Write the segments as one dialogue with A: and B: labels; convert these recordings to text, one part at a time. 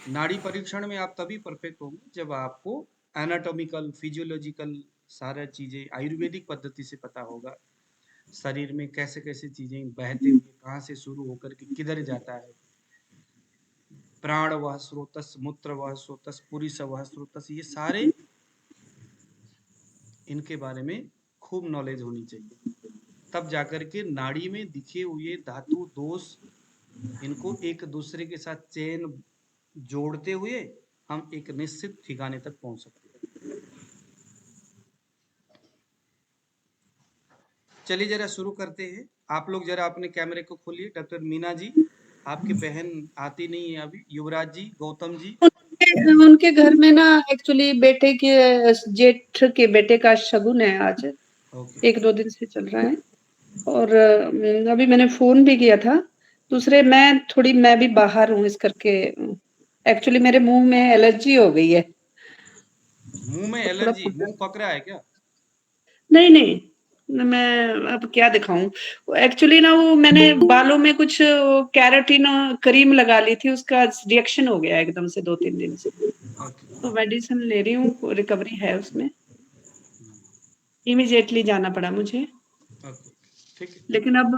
A: नाड़ी परीक्षण में आप तभी परफेक्ट होंगे जब आपको एनाटॉमिकल, फिजियोलॉजिकल सारा चीजें आयुर्वेदिक पद्धति से पता होगा। शरीर में कैसे कैसे चीजें बहते हुए कहाँ से शुरू होकर के किधर जाता है, प्राण वह स्रोतस, मूत्र वह स्रोतस, पुरुष वह स्रोतस, ये सारे इनके बारे में खूब नॉलेज होनी चाहिए। तब जाकर के नाड़ी में दिखे हुए धातु दोष, इनको एक दूसरे के साथ चेन जोड़ते हुए हम एक निश्चित ठिकाने तक पहुंच सकते हैं। चलिए जरा शुरू करते हैं। आप लोग जरा अपने कैमरे को खोलिए। डॉक्टर मीना जी, आपकी बहन आती नहीं है अभी। युवराज जी, गौतम जी।
B: उनके घर में ना एक्चुअली बेटे के जेठ के बेटे का शगुन है आज।
A: ओके।
B: 1-2 दिन से चल रहा है और अभी मैंने फ़ोन भी किया था। दूसरे मैं भी बाहर हूँ इस करके एक्चुअली मेरे मुँह में एलर्जी हो गई है।
A: मुंह में
B: तो थोड़ा
A: एलर्जी,
B: फुट
A: मुंह पक रहा है क्या?
B: नहीं, नहीं। मैं अब क्या दिखाऊँ? एक्चुअली ना वो मैंने बालों में कुछ केराटिन क्रीम लगा ली थी, उसका रिएक्शन हो गया एकदम से 2-3 दिन से।
A: ओके।
B: तो मेडिसिन ले रही हूँ, रिकवरी है उसमें। इमीडिएटली जाना पड़ा मुझे।
A: ओके, ठीक है।
B: लेकिन अब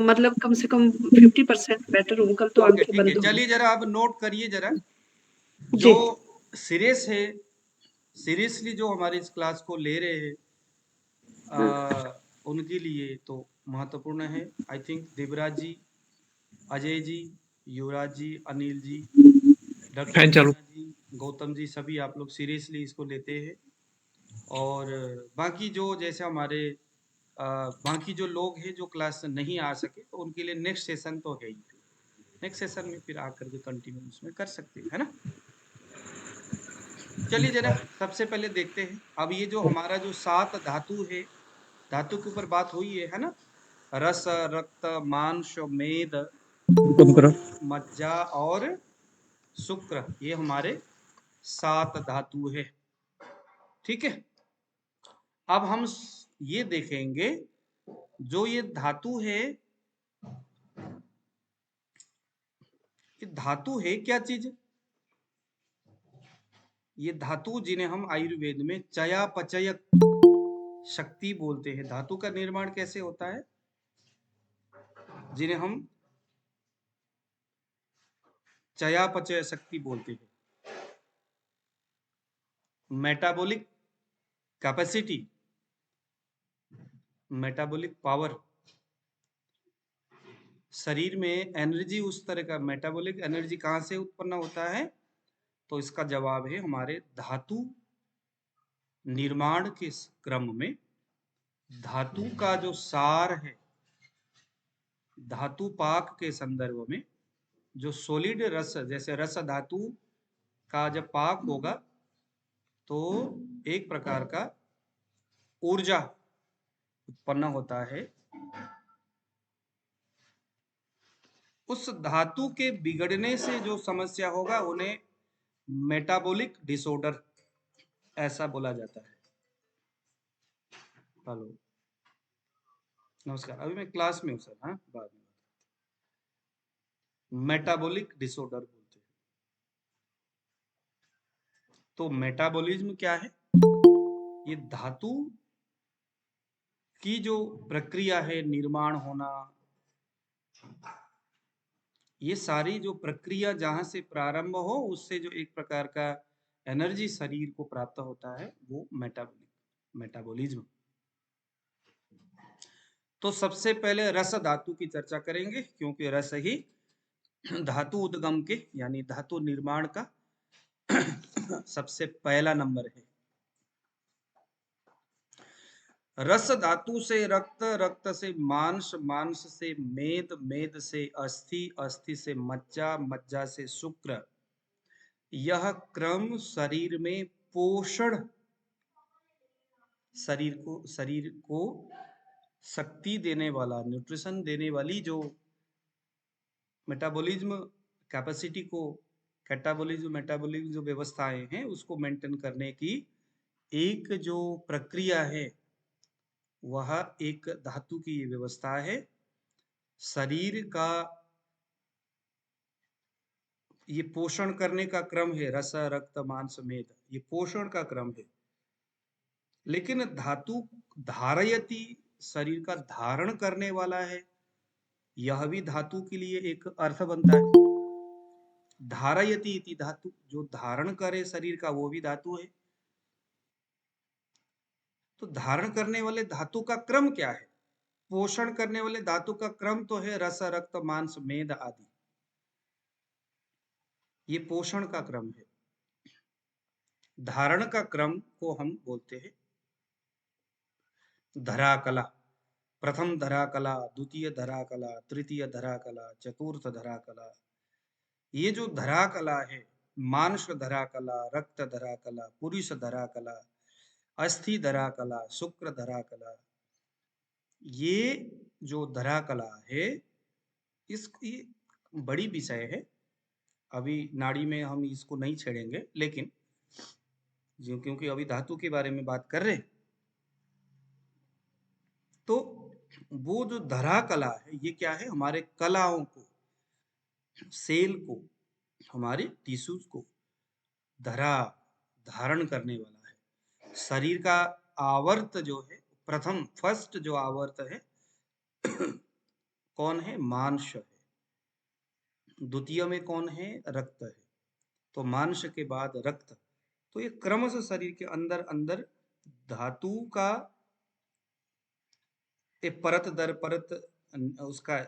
B: मतलब कम से कम 50% बेटर हूँ, कल तो
A: ओके,
B: आँखें
A: ठीक है।
B: बंद हो गई।
A: चलिए जरा अब नोट करिए जरा, जो
B: जी,
A: सीरियस है, सीरियसली जो हमारी इस क्लास को ले रहे हैं,
B: हाँ,
A: उनके लिए तो महत्वपूर्ण है। I think Devraj ji, Ajay ji, Yuvraj ji, Anil ji, doctor
C: fan चालू।
A: मीना जी, गौतम जी, सभी आप लोग सीरियसली इसको लेते हैं। और बाकी जो जैसे हमारे बाकी जो लोग हैं जो क्लास नहीं आ सके, तो उनके लिए नेक्स्ट सेशन तो है ही। नेक्स्ट सेशन में फिर आकर के कंटिन्यू उसमें कर सकते हैं, है ना। चलिए जरा सबसे पहले देखते हैं। अब ये जो हमारा जो 7 धातु है, धातु के ऊपर बात हुई है ना। रस, रक्त, मांस, मेद,
C: कम करो।
A: मज्जा और शुक्र, ये हमारे 7 धातु है। ठीक है। अब हम ये देखेंगे, जो ये धातु है, ये धातु है क्या चीज? ये धातु जिन्हें हम आयुर्वेद में चयापचय शक्ति बोलते हैं। धातु का निर्माण कैसे होता है? जिन्हें हम चयापचय शक्ति बोलते हैं। मेटाबॉलिक कैपेसिटी, मेटाबॉलिक पावर, शरीर में एनर्जी, उस तरह का मेटाबॉलिक एनर्जी कहाँ से उत्पन्न होता है? तो इसका जवाब है हमारे धातु निर्माण के क्रम में धातु का जो सार है, धातु पाक के संदर्भ में जो सॉलिड रस, जैसे रस धातु का जब पाक होगा तो एक प्रकार का ऊर्जा उत्पन्न होता है। उस धातु के बिगड़ने से जो समस्या होगा उन्हें मेटाबॉलिक डिसऑर्डर ऐसा बोला जाता है। हेलो, नमस्कार। अभी मैं क्लास में हूँ सर। हाँ, बाद में मेटाबॉलिक डिसऑर्डर बोलते हैं। तो मेटाबॉलिज्म क्या है? ये धातु की जो प्रक्रिया है, निर्माण होना, ये सारी जो प्रक्रिया जहां से प्रारंभ हो, उससे जो एक प्रकार का एनर्जी शरीर को प्राप्त होता है, वो मेटाबॉलिज्म। तो सबसे पहले रस धातु की चर्चा करेंगे, क्योंकि रस ही धातु उद्गम के यानी धातु निर्माण का सबसे पहला नंबर है। रस धातु से रक्त, रक्त से मांस, मांस से मेद, मेद से अस्थि, अस्थि से मज्जा, मज्जा से शुक्र। यह क्रम शरीर में पोषण, शरीर को शक्ति देने वाला, न्यूट्रिशन देने वाली जो मेटाबॉलिज्म कैपेसिटी को, मेटाबॉलिज्म जो व्यवस्थाएं हैं उसको मेंटेन करने की एक जो प्रक्रिया है, वह एक धातु की व्यवस्था है। शरीर का ये पोषण करने का क्रम है, रस रक्त मांस मेद, ये पोषण का क्रम है। लेकिन धातु धारयति, शरीर का धारण करने वाला है, यह भी धातु के लिए एक अर्थ बनता है। धारयति इति धातु, जो धारण करे शरीर का वो भी धातु है। तो धारण करने वाले धातु का क्रम क्या है? पोषण करने वाले धातु का क्रम तो है रस रक्त मांस मेद आदि, ये पोषण का क्रम है। धारण का क्रम को हम बोलते हैं धराकला। प्रथम धराकला, द्वितीय धराकला, तृतीय धराकला, चतुर्थ धराकला। ये जो धराकला है, मांस धराकला, रक्त धराकला, पुरुष धराकला, अस्थि धराकला, शुक्र धराकला, ये जो धराकला है, इसकी बड़ी विषय है। अभी नाड़ी में हम इसको नहीं छेड़ेंगे, लेकिन क्योंकि अभी धातु के बारे में बात कर रहे हैं, तो वो जो धरा कला है, ये क्या है? हमारे कलाओं को, सेल को, हमारे टिश्यूज को धरा, धारण करने वाला है। शरीर का आवर्त जो है, प्रथम फर्स्ट जो आवर्त है कौन है? मांस है। द्वितीय में कौन है? रक्त है। तो मांस के बाद रक्त। तो ये क्रमशः शरीर के अंदर अंदर धातु का परत दर परत उसका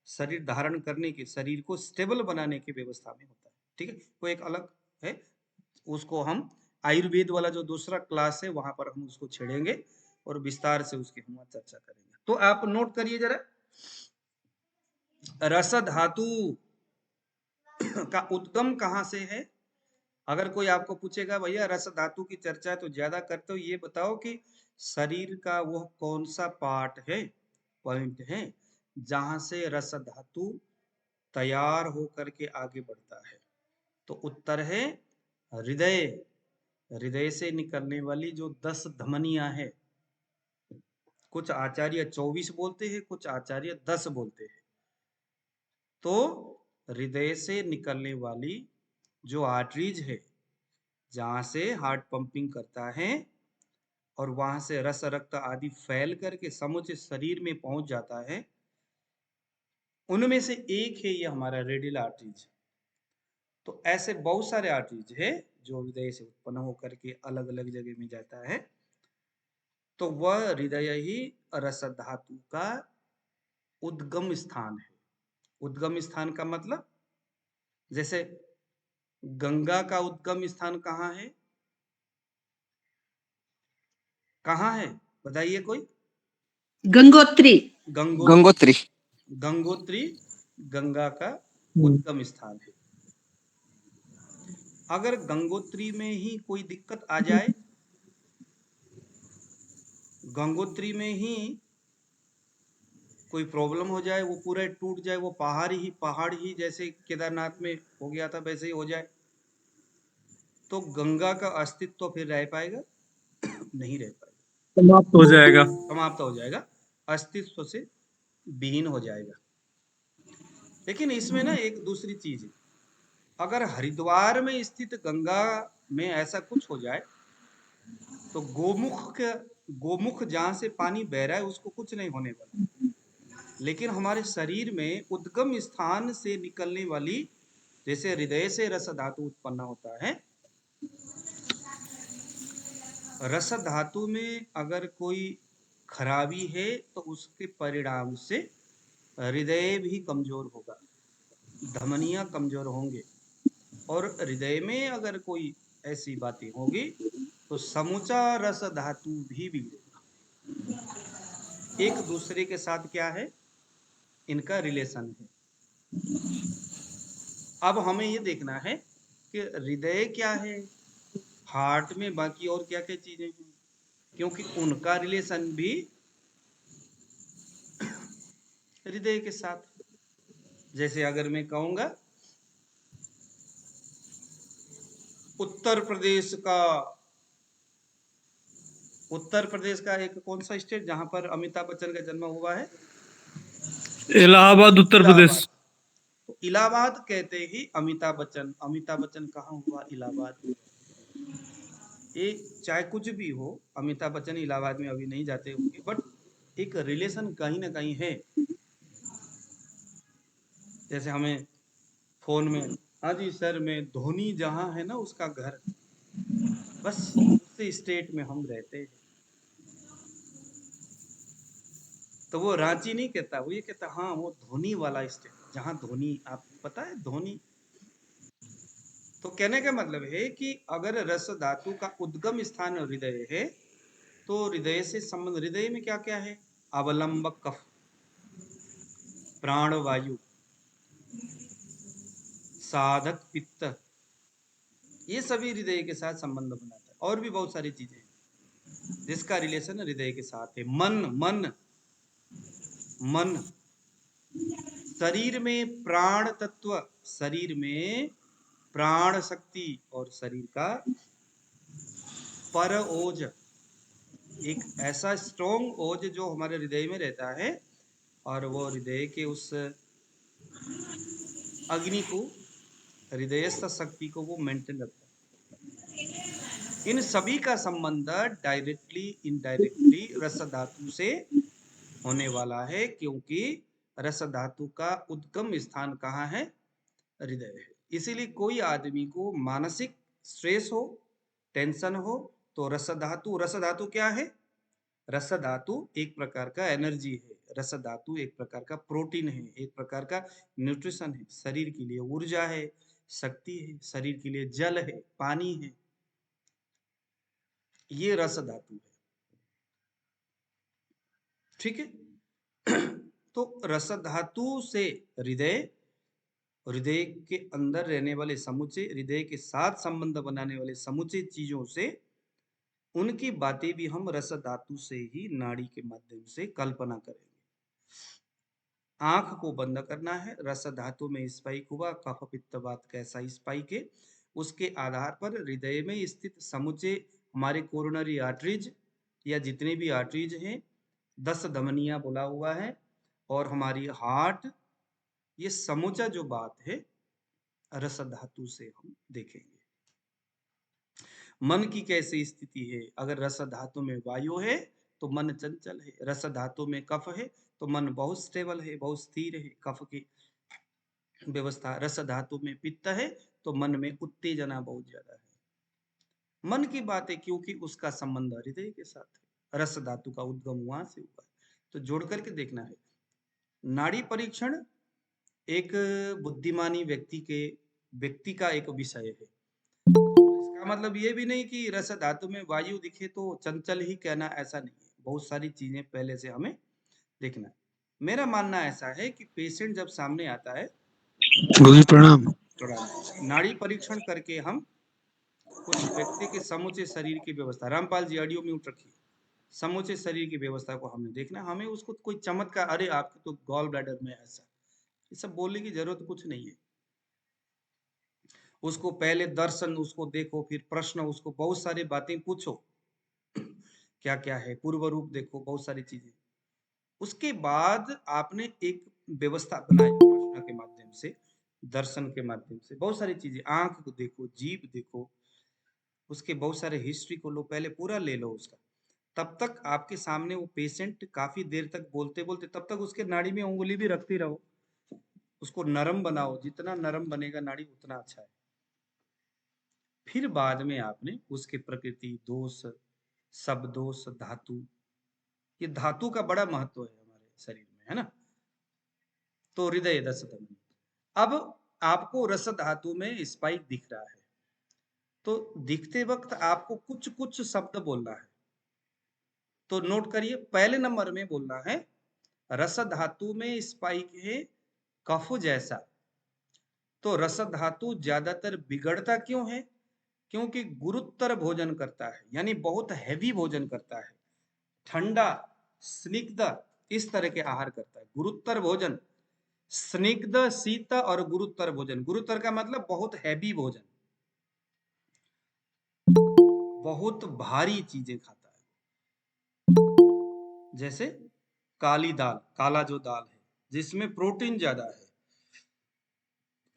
A: शरीर धारण करने के, शरीर को स्टेबल बनाने की व्यवस्था में होता है। ठीक है, वो एक अलग है, उसको हम आयुर्वेद वाला जो दूसरा क्लास है वहां पर हम उसको छेड़ेंगे और विस्तार से उसकी हम चर्चा करेंगे। तो आप नोट करिए जरा, रस धातु का उद्गम कहां से है? अगर कोई आपको पूछेगा भैया रस धातु की चर्चा तो ज्यादा करते हो, ये बताओ कि शरीर का वह कौन सा पार्ट है, पॉइंट है, जहां से रस धातु तैयार होकर के आगे बढ़ता है? तो उत्तर है हृदय। हृदय से निकलने वाली जो 10 धमनियां है, कुछ आचार्य 24 बोलते हैं, कुछ आचार्य 10 बोलते हैं। तो हृदय से निकलने वाली जो आर्टरीज है, जहां से हार्ट पंपिंग करता है और वहां से रस रक्त आदि फैल करके समूचे शरीर में पहुंच जाता है, उनमें से एक है ये हमारा रेडियल आर्टरीज। तो ऐसे बहुत सारे आर्टरीज है जो हृदय से उत्पन्न होकर के अलग अलग जगह में जाता है। तो वह हृदय ही रस धातु का उद्गम स्थान है। उद्गम स्थान का मतलब, जैसे गंगा का उद्गम स्थान कहाँ है? कहाँ है बताइए कोई?
B: गंगोत्री।
A: गंगोत्री। गंगोत्री गंगा का उद्गम स्थान है। अगर गंगोत्री में ही कोई दिक्कत आ जाए, गंगोत्री में ही कोई प्रॉब्लम हो जाए, वो पूरा टूट जाए, वो पहाड़ ही जैसे केदारनाथ में हो गया था वैसे ही हो जाए, तो गंगा का अस्तित्व तो फिर रह पाएगा? नहीं रह पाएगा,
C: समाप्त हो जाएगा।
A: समाप्त हो जाएगा, अस्तित्व से विहीन हो जाएगा। लेकिन इसमें ना एक दूसरी चीज है, अगर हरिद्वार में स्थित गंगा में ऐसा कुछ हो जाए तो गोमुख जहां से पानी बह रहा है उसको कुछ नहीं होने वाला। लेकिन हमारे शरीर में उद्गम स्थान से निकलने वाली, जैसे हृदय से रस धातु उत्पन्न होता है, रस धातु में अगर कोई खराबी है तो उसके परिणाम से हृदय भी कमजोर होगा, धमनियां कमजोर होंगे, और हृदय में अगर कोई ऐसी बातें होगी तो समूचा रस धातु भी बिगड़ेगा। एक दूसरे के साथ क्या है? इनका रिलेशन है। अब हमें ये देखना है कि हृदय क्या है, हार्ट में बाकी और क्या क्या चीजें हैं, क्योंकि उनका रिलेशन भी हृदय के साथ। जैसे अगर मैं कहूंगा उत्तर प्रदेश का एक कौन सा स्टेट जहां पर अमिताभ बच्चन का जन्म हुआ है?
C: इलाहाबाद, उत्तर प्रदेश।
A: तो इलाहाबाद कहते ही अमिताभ बच्चन, अमिताभ बच्चन कहाँ हुआ? इलाहाबाद हुआ। ये चाहे कुछ भी हो, अमिताभ बच्चन इलाहाबाद में अभी नहीं जाते होंगे, बट एक रिलेशन कहीं ना कहीं है। जैसे हमें फोन में, हाँ जी सर, मैं धोनी जहाँ है ना उसका घर, बस उसी स्टेट में हम रहते हैं। तो वो रांची नहीं कहता, वो ये कहता हाँ वो धोनी वाला स्टेट, जहाँ धोनी, आपको पता है धोनी। तो कहने का मतलब है कि अगर रस धातु का उद्गम स्थान हृदय है, तो हृदय से संबंध, हृदय में क्या क्या है? अवलंबक कफ, प्राणवायु, साधक पित्त, ये सभी हृदय के साथ संबंध बनाता है। और भी बहुत सारी चीजें हैं जिसका रिलेशन हृदय के साथ है। मन, मन, मन, शरीर में प्राण तत्व, शरीर में प्राण शक्ति, और शरीर का पर ओज, एक ऐसा स्ट्रॉन्ग ओज जो हमारे हृदय में रहता है, और वो हृदय के उस अग्नि को, हृदयस्थ शक्ति को वो मेंटेन रखता है। इन सभी का संबंध डायरेक्टली इनडायरेक्टली रस धातु से होने वाला है, क्योंकि रस धातु का उद्गम स्थान कहाँ है? हृदय है। इसीलिए कोई आदमी को मानसिक स्ट्रेस हो, टेंशन हो, तो रस धातु, रस धातु क्या है? रस धातु एक प्रकार का एनर्जी है, रस धातु एक प्रकार का प्रोटीन है, एक प्रकार का न्यूट्रिशन है, शरीर के लिए ऊर्जा है, शक्ति है, शरीर के लिए जल है, पानी है, ये रस धातु है। ठीक है। तो रस धातु से हृदय, हृदय के अंदर रहने वाले समूचे, हृदय के साथ संबंध बनाने वाले समूचे चीजों से, उनकी बातें भी हम रस धातु से ही नाड़ी के माध्यम से कल्पना करेंगे। आंख को बंद करना है, रस धातु में स्पाइक हुआ, कफ पित्त वात कैसा स्पाइक है, उसके आधार पर हृदय में स्थित समूचे हमारे कोरोनरी आर्टरीज या जितने भी आर्टरीज हैं, 10 धमनियां बोला हुआ है, और हमारी हार्ट, ये समूचा जो बात है रस धातु से हम देखेंगे। मन की कैसी स्थिति है? अगर रस धातु में वायु है तो मन चंचल है, रस धातु में कफ है तो मन बहुत स्टेबल है, बहुत स्थिर है, कफ की व्यवस्था। रस धातु में पित्त है तो मन में उत्तेजना बहुत ज्यादा है। मन की बात है क्योंकि उसका संबंध हृदय के साथ है, रस धातु का उद्गम वहां से हुआ है। तो जोड़ करके देखना है। नाड़ी परीक्षण एक बुद्धिमानी व्यक्ति का एक विषय है। इसका मतलब ये भी नहीं कि रस धातु में वायु दिखे तो चंचल ही कहना, ऐसा नहीं है। बहुत सारी चीजें पहले से हमें देखना है। मेरा मानना ऐसा है कि पेशेंट जब सामने आता है,
C: गुरु जी प्रणाम।
A: नाड़ी परीक्षण करके हम उस व्यक्ति के समूचे शरीर की व्यवस्था, रामपाल जी ऑडियो म्यूट रखिए, समूचे शरीर की व्यवस्था को हमने देखना। हमें उसको कोई चमत्कार, अरे आपके तो गॉल ब्लैडर में ऐसा, ये सब बोलने की जरूरत कुछ नहीं है। उसको पहले दर्शन, उसको देखो, फिर प्रश्न, उसको बहुत सारी बातें पूछो, क्या क्या है, पूर्व रूप देखो, बहुत सारी चीजें। उसके बाद आपने एक व्यवस्था बनाई प्रश्न के माध्यम से, दर्शन के माध्यम से, बहुत सारी चीजें, आंख को देखो, जीभ देखो, उसके बहुत सारे हिस्ट्री को लो, पहले पूरा ले लो उसका। तब तक आपके सामने वो पेशेंट काफी देर तक बोलते बोलते, तब तक उसके नाड़ी में उंगली भी रखती रहो, उसको नरम बनाओ, जितना नरम बनेगा नाड़ी उतना अच्छा है। फिर बाद में आपने उसके प्रकृति, दोष, सब दोष, धातु, ये धातु का बड़ा महत्व है हमारे शरीर में, है ना। तो हृदय रस धमनी, अब आपको रस धातु में स्पाइक दिख रहा है, तो दिखते वक्त आपको कुछ कुछ शब्द बोलना है। तो नोट करिए, पहले नंबर में बोलना है रस धातु में स्पाइक है कफ जैसा। तो रस धातु ज्यादातर बिगड़ता क्यों है? क्योंकि गुरुतर भोजन करता है, यानी बहुत हैवी भोजन करता है, ठंडा, स्निग्ध, इस तरह के आहार करता है। गुरुतर भोजन, स्निग्ध, शीत और गुरुतर भोजन। गुरुतर का मतलब बहुत हैवी भोजन, बहुत भारी चीजें खाता है। जैसे काली दाल, काला जो दाल है जिसमें प्रोटीन ज्यादा है,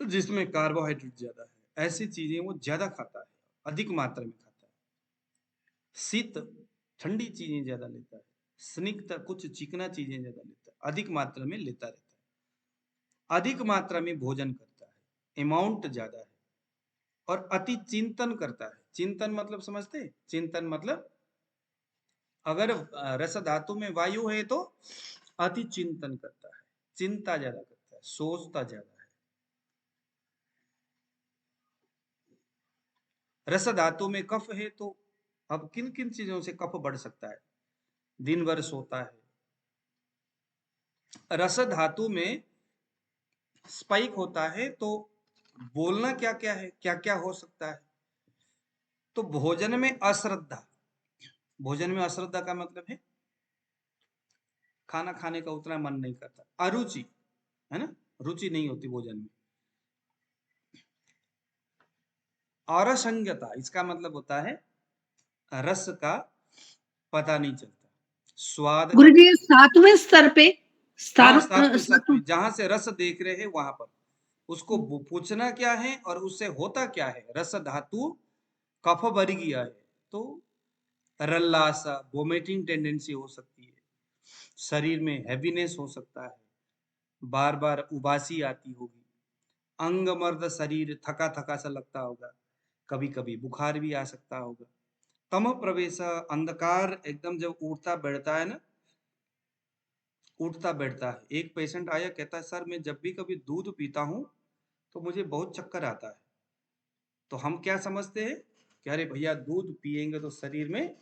A: तो जिसमें कार्बोहाइड्रेट ज्यादा है, ऐसी चीजें वो ज्यादा खाता है, अधिक मात्रा में खाता है। शीत ठंडी चीजें ज्यादा लेता है। स्निग्ध कुछ चिकना चीजें ज्यादा लेता है, अधिक मात्रा में लेता रहता है। अधिक मात्रा में भोजन करता है, अमाउंट ज्यादा है। और अति चिंतन करता है। चिंतन मतलब समझते हैं? चिंतन मतलब अगर रस धातु में वायु है तो अति चिंतन करता है, चिंता ज्यादा करता है, सोचता ज्यादा है। रस धातु में कफ है तो अब किन किन चीजों से कफ बढ़ सकता है? दिन भर सोता है। रस धातु में स्पाइक होता है तो बोलना क्या क्या है, क्या क्या हो सकता है? तो भोजन में अश्रद्धा। भोजन में अश्रद्धा का मतलब है खाना खाने का उतना मन नहीं करता, अरुचि, है ना, रुचि नहीं होती भोजन में। अरसंज्ञता, इसका मतलब होता है रस का पता नहीं चलता, स्वाद का
B: गुरुजी सातवें स्तर पे
A: हाँ, सातवें
B: सातवें।
A: सातवें जहां से रस देख रहे हैं वहां पर उसको पूछना क्या है और उससे होता क्या है। रस धातु कफ वर्गीय है तो रल्लासा, वोमिटिंग टेंडेंसी हो सकती है, शरीर में हैवीनेस हो सकता है, बार बार उबासी आती होगी, अंग मर्द शरीर थका थका सा लगता होगा, कभी कभी बुखार भी आ सकता होगा। तम प्रवेश अंधकार एकदम जब उठता बैठता है ना, उठता बैठता है। एक पेशेंट आया, कहता है सर मैं जब भी कभी दूध पीता हूँ तो मुझे बहुत चक्कर आता है। तो हम क्या समझते हैं कि अरे भैया दूध पिएंगे तो शरीर में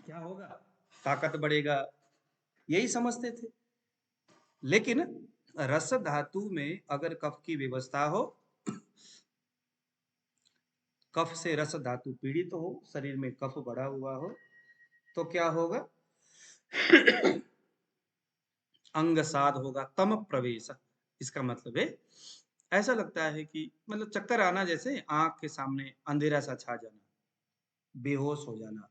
A: क्या होगा, ताकत बढ़ेगा, यही समझते थे। लेकिन रस धातु में अगर कफ की व्यवस्था हो, कफ से रस धातु पीड़ित हो, शरीर में कफ बढ़ा हुआ हो, तो क्या होगा, अंग साध होगा, तम प्रवेश। इसका मतलब है ऐसा लगता है कि मतलब चक्कर आना, जैसे आंख के सामने अंधेरा सा छा जाना, बेहोश हो जाना,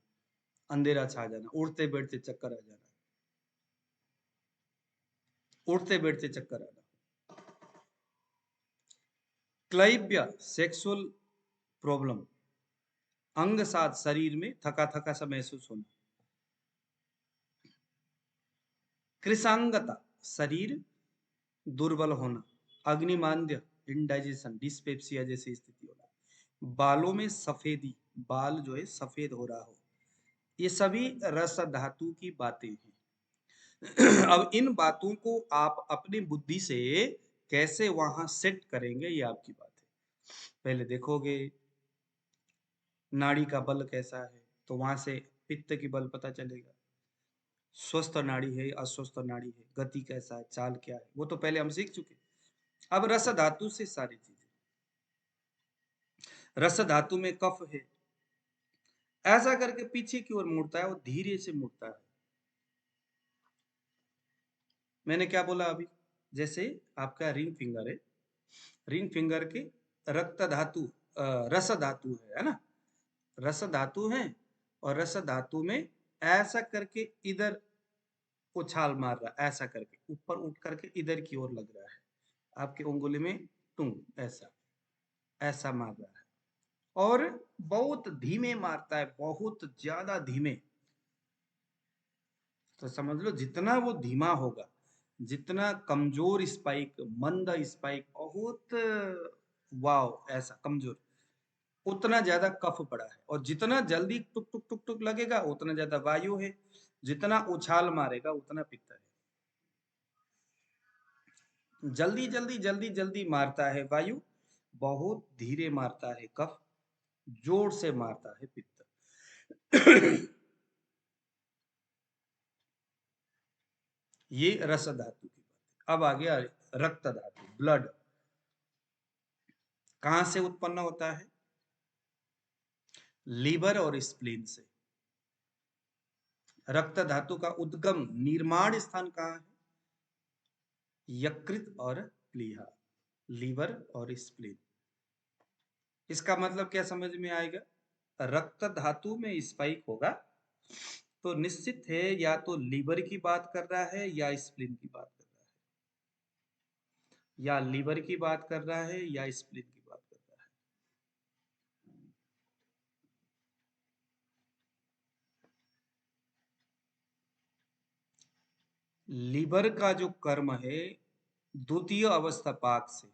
A: अंधेरा छा जाना, उठते बैठते चक्कर आ जाना, उठते बैठते चक्कर आना। क्लैब्य सेक्सुअल प्रॉब्लम, अंग साथ शरीर में थका थका सा महसूस होना। कृशांगता, शरीर दुर्बल होना। अग्निमांद्य, इंडाइजेशन, डिस्पेप्सिया जैसी स्थिति होना। बालों में सफेदी, बाल जो है सफेद हो रहा हो, ये सभी रस धातु की बातें हैं। अब इन बातों को आप अपनी बुद्धि से कैसे वहां सेट करेंगे, ये आपकी बात है। पहले देखोगे नाड़ी का बल कैसा है, तो वहां से पित्त की बल पता चलेगा। स्वस्थ नाड़ी है, अस्वस्थ नाड़ी है, गति कैसा है, चाल क्या है, वो तो पहले हम सीख चुके। अब रस धातु से सारी चीजें। रस धातु में कफ है, ऐसा करके पीछे की ओर मुड़ता है, वो धीरे से मुड़ता है। मैंने क्या बोला अभी, जैसे आपका रिंग फिंगर है, रिंग फिंगर के रक्त धातु रस धातु है ना, रस धातु है, और रस धातु में ऐसा करके इधर उछाल मार रहा है, ऐसा करके ऊपर उठ करके इधर की ओर लग रहा है, आपकी उंगली में टूं, ऐसा ऐसा मार रहा है, और बहुत धीमे मारता है, बहुत ज्यादा धीमे। तो समझ लो जितना वो धीमा होगा, जितना कमजोर स्पाइक, मंद स्पाइक, बहुत वाव ऐसा कमजोर, उतना ज्यादा कफ पड़ा है। और जितना जल्दी टुक टुक टुक टुक लगेगा उतना ज्यादा वायु है, जितना उछाल मारेगा उतना पित्त है। जल्दी जल्दी जल्दी जल्दी मारता है वायु, बहुत धीरे मारता है कफ, जोर से मारता है पित्त। ये रस धातु की बात है। अब आ गया रक्त धातु, ब्लड। कहां से उत्पन्न होता है? लीवर और स्प्लीन से। रक्त धातु का उद्गम, निर्माण स्थान कहाँ है? यकृत और प्लीहा, लीवर और स्प्लीन। इसका मतलब क्या समझ में आएगा? रक्त धातु में स्पाइक होगा तो निश्चित है या तो लीवर की बात कर रहा है या स्प्लीन की बात कर रहा या लीवर की बात कर रहा है या स्प्लीन की बात कर रहा है? लीवर का जो कर्म है द्वितीय अवस्था पाक से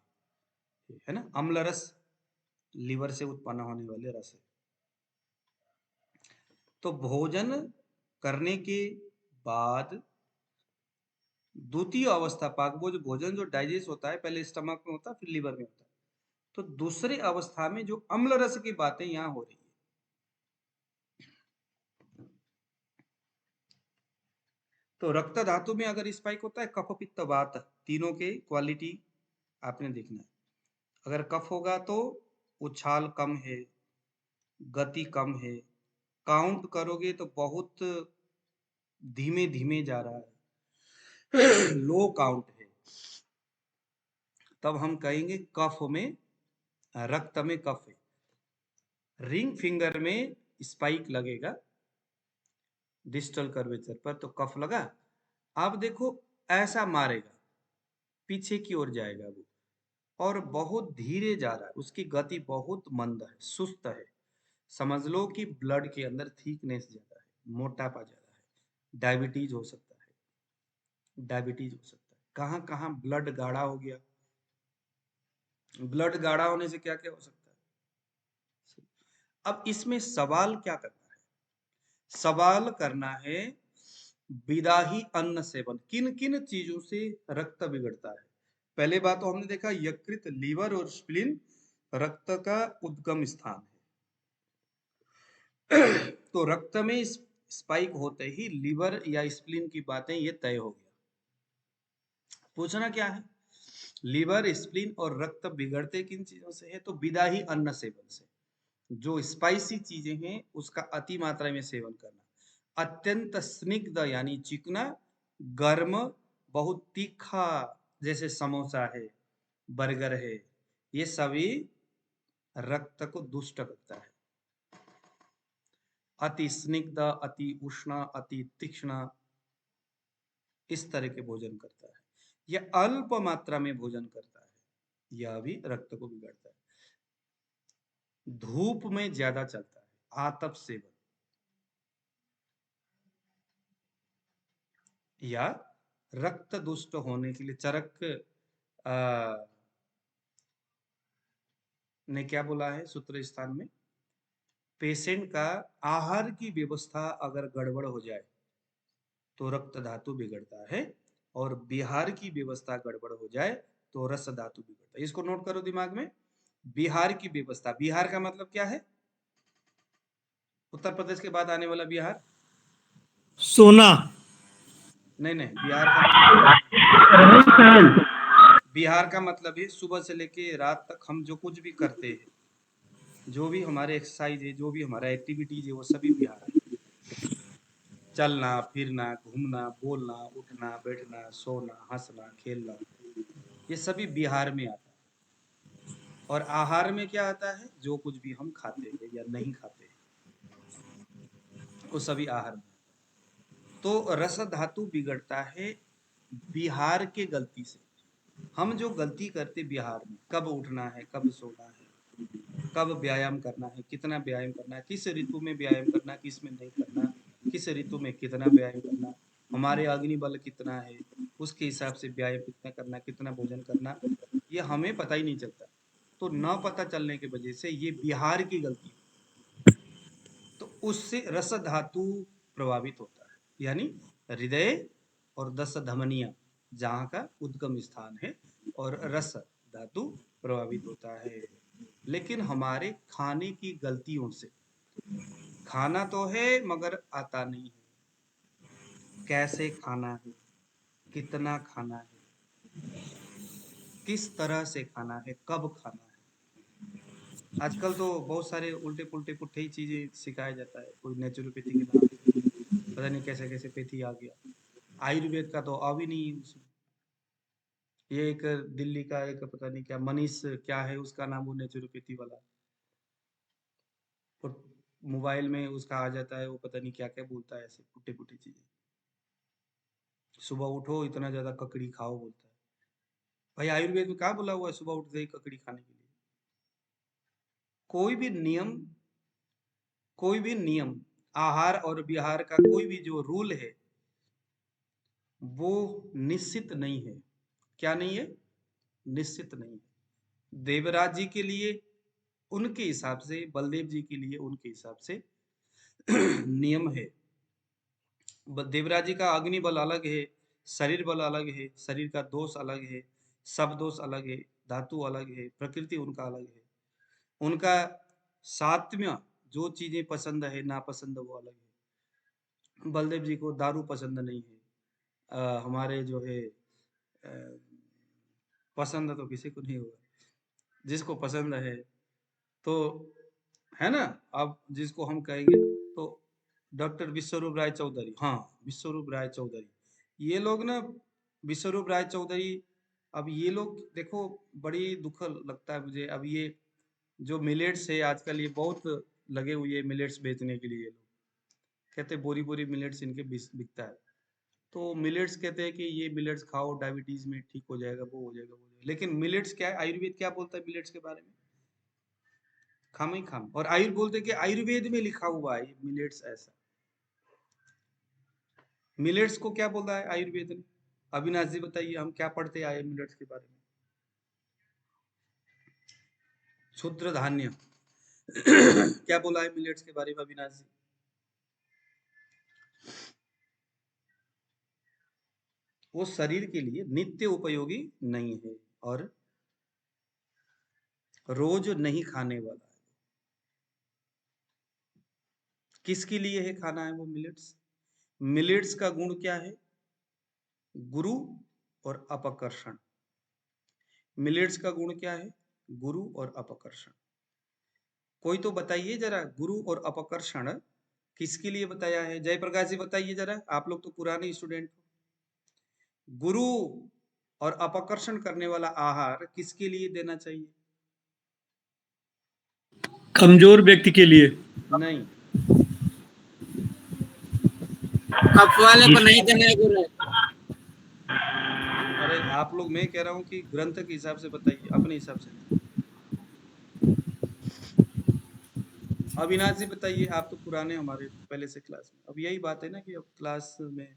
A: है ना, अम्ल रस लीवर से उत्पन्न होने वाले रस है। तो भोजन करने के बाद द्वितीय अवस्था पाक, वो जो भोजन जो डाइजेस्ट होता है पहले स्टमक में होता है फिर लीवर में होता है, तो दूसरे अवस्था में जो अम्ल रस की बातें यहाँ हो रही है। तो रक्त धातु में अगर स्पाइक होता है कफ पित्त वात, तीनों के क्वालिटी आपने देखना है। अगर कफ होगा तो उछाल कम है, गति कम है, काउंट करोगे तो बहुत धीमे धीमे जा रहा है, लो काउंट है, तब हम कहेंगे कफ में, रक्त में कफ है। रिंग फिंगर में स्पाइक लगेगा डिस्टल कर्वेचर पर, तो कफ लगा। आप देखो ऐसा मारेगा, पीछे की ओर जाएगा वो, और बहुत धीरे जा रहा है, उसकी गति बहुत मंद है, सुस्त है। समझ लो कि ब्लड के अंदर थिकनेस ज्यादा है, मोटापा ज्यादा है, डायबिटीज हो सकता है, डायबिटीज हो सकता है। कहाँ कहाँ ब्लड गाढ़ा हो गया, ब्लड गाढ़ा होने से क्या क्या हो सकता है। अब इसमें सवाल क्या करना है, सवाल करना है विदाही अन्न सेवन, किन किन चीजों से रक्त बिगड़ता है। पहले बात तो हमने देखा यकृत, लीवर और स्प्लीन रक्त का उद्गम स्थान है। तो रक्त में स्पाइक होते ही लीवर या स्प्लीन की बातें ये तय हो गया। पूछना क्या है, लीवर स्प्लीन और रक्त बिगड़ते किन चीजों से है, तो विदाही अन्न सेवन से। जो स्पाइसी चीजें हैं उसका अति मात्रा में सेवन करना, अत्यंत स्निग्ध यानी चिकना, गर्म, बहुत तीखा जैसे समोसा है, बर्गर है, ये सभी रक्त को दुष्ट करता है। अति स्निग्ध, अति उष्ण, अति तीक्ष्ण, इस तरह के भोजन करता है। यह अल्प मात्रा में भोजन करता है, यह भी रक्त को बिगाड़ता है। धूप में ज्यादा चलता है, आतप सेवन, या रक्त दुष्ट होने के लिए चरक ने क्या बोला है सूत्र स्थान में, पेशेंट का आहार की व्यवस्था अगर गड़बड़ हो जाए तो रक्त धातु बिगड़ता है, और बिहार की व्यवस्था गड़बड़ हो जाए तो रस धातु बिगड़ता है। इसको नोट करो दिमाग में, बिहार की व्यवस्था, बिहार का मतलब क्या है, उत्तर प्रदेश के बाद आने वाला बिहार,
C: सोना।
A: नहीं नहीं, बिहार का मतलब, बिहार का मतलब है सुबह से लेके रात तक हम जो कुछ भी करते हैं, जो भी हमारे एक्सरसाइज है, जो भी हमारा एक्टिविटीज है, वो सभी बिहार है। चलना फिरना, घूमना, बोलना, उठना बैठना, सोना, हंसना, खेलना, ये सभी बिहार में आता है। और आहार में क्या आता है, जो कुछ भी हम खाते हैं या नहीं खाते हैं, वो सभी आहार में। तो रस धातु बिगड़ता है बिहार के गलती से। हम जो गलती करते बिहार में, कब उठना है, कब सोना है, कब व्यायाम करना है, कितना व्यायाम करना है, किस ऋतु में व्यायाम करना, किस में नहीं करना, किस ऋतु में कितना व्यायाम करना, हमारे अग्नि बल कितना है, उसके हिसाब से व्यायाम कितना करना, कितना भोजन करना, ये हमें पता ही नहीं चलता। तो न पता चलने की वजह से ये बिहार की गलती, तो उससे रस धातु प्रभावित होता है, यानी हृदय और दस धमनियां जहाँ का उद्गम स्थान है, और रस धातु प्रभावित होता है। लेकिन हमारे खाने की गलतियों से, खाना तो है मगर आता नहीं है, कैसे खाना है, कितना खाना है, किस तरह से खाना है, कब खाना है। आजकल तो बहुत सारे उल्टे पुल्टे पुट्ठे ही चीजें सिखाया जाता है, कोई नेचुरोपैथी के नाम पे पता नहीं कैसे कैसे पैथी आ गया, आयुर्वेद का तो अब ही नहीं उसमें। ये एक दिल्ली का एक पता नहीं क्या मनीष क्या है उसका नाम, वो नेचुरोपैथी वाला, और मोबाइल में उसका आ जाता है, वो पता नहीं क्या क्या बोलता है, ऐसे पुट्टे पुट्टी चीजें। सुबह उठो इतना ज्यादा ककड़ी खाओ बोलता है, भाई आयुर्वेद में कहाँ बोला हुआ है सुबह उठते ही ककड़ी खाने के लिए? कोई भी नियम, कोई भी नियम, आहार और विहार का कोई भी जो रूल है वो निश्चित नहीं है। क्या नहीं है? निश्चित नहीं है। देवराज जी के लिए उनके हिसाब से, बलदेव जी के लिए उनके हिसाब से नियम है। देवराज जी का अग्नि बल अलग है, शरीर बल अलग है, शरीर का दोष अलग है, सब दोष अलग है, धातु अलग है, प्रकृति उनका अलग है। उनका सात्म्य जो चीजें पसंद है नापसंद वो अलग है। बलदेव जी को दारू पसंद नहीं है। हमारे जो है पसंद तो किसी को नहीं होगा, जिसको पसंद है तो, है ना। अब जिसको हम कहेंगे तो डॉक्टर विश्वरूप राय चौधरी, हाँ विश्वरूप राय चौधरी, ये लोग ना, विश्वरूप राय चौधरी, अब ये लोग देखो, बड़ी दुख लगता है मुझे। अब ये जो मिलेट्स है आजकल, ये बहुत लगे हुए हैं मिलेट्स बेचने के लिए। ये लोग कहते हैं बोरी बोरी मिलेट्स इनके बिकता है। तो मिलेट्स कहते हैं कि ये मिलेट्स खाओ, डायबिटीज में ठीक हो जाएगा, वो हो जाएगा, वो हो जाएगा। लेकिन मिलेट्स क्या है, आयुर्वेद क्या बोलता है मिलेट्स के बारे में? खाम ही खाम। और आयुर्वेद बोलते हैं कि आयुर्वेद में लिखा हुआ है मिलेट्स ऐसा। मिलेट्स को क्या बोलता है आयुर्वेद ने? अविनाश जी बताइए, हम क्या पढ़ते आए मिलेट्स के बारे में? क्षुद्र धान्य क्या बोला है मिलेट्स के बारे में अविनाश जी? वो शरीर के लिए नित्य उपयोगी नहीं है और रोज नहीं खाने वाला है। किसके लिए है खाना है वो मिलेट्स? मिलेट्स का गुण क्या है? गुरु और अपकर्षण। मिलेट्स का गुण क्या है? गुरु और अपकर्षण। कोई तो बताइए जरा, गुरु और अपकर्षण किसके लिए बताया है? जयप्रकाश जी बताइए जरा, आप लोग तो पुराने स्टूडेंट हो। गुरु और अपकर्षण करने वाला आहार किसके लिए देना चाहिए?
C: कमजोर व्यक्ति के लिए।
A: नहीं,
D: अब वाले को नहीं देना है गुरु।
A: अरे आप लोग, मैं कह रहा हूँ कि ग्रंथ के हिसाब से बताइए, अपने हिसाब से नहीं। अविनाश जी बताइए, आप तो पुराने हमारे पहले से क्लास में। अब यही बात है ना कि अब क्लास में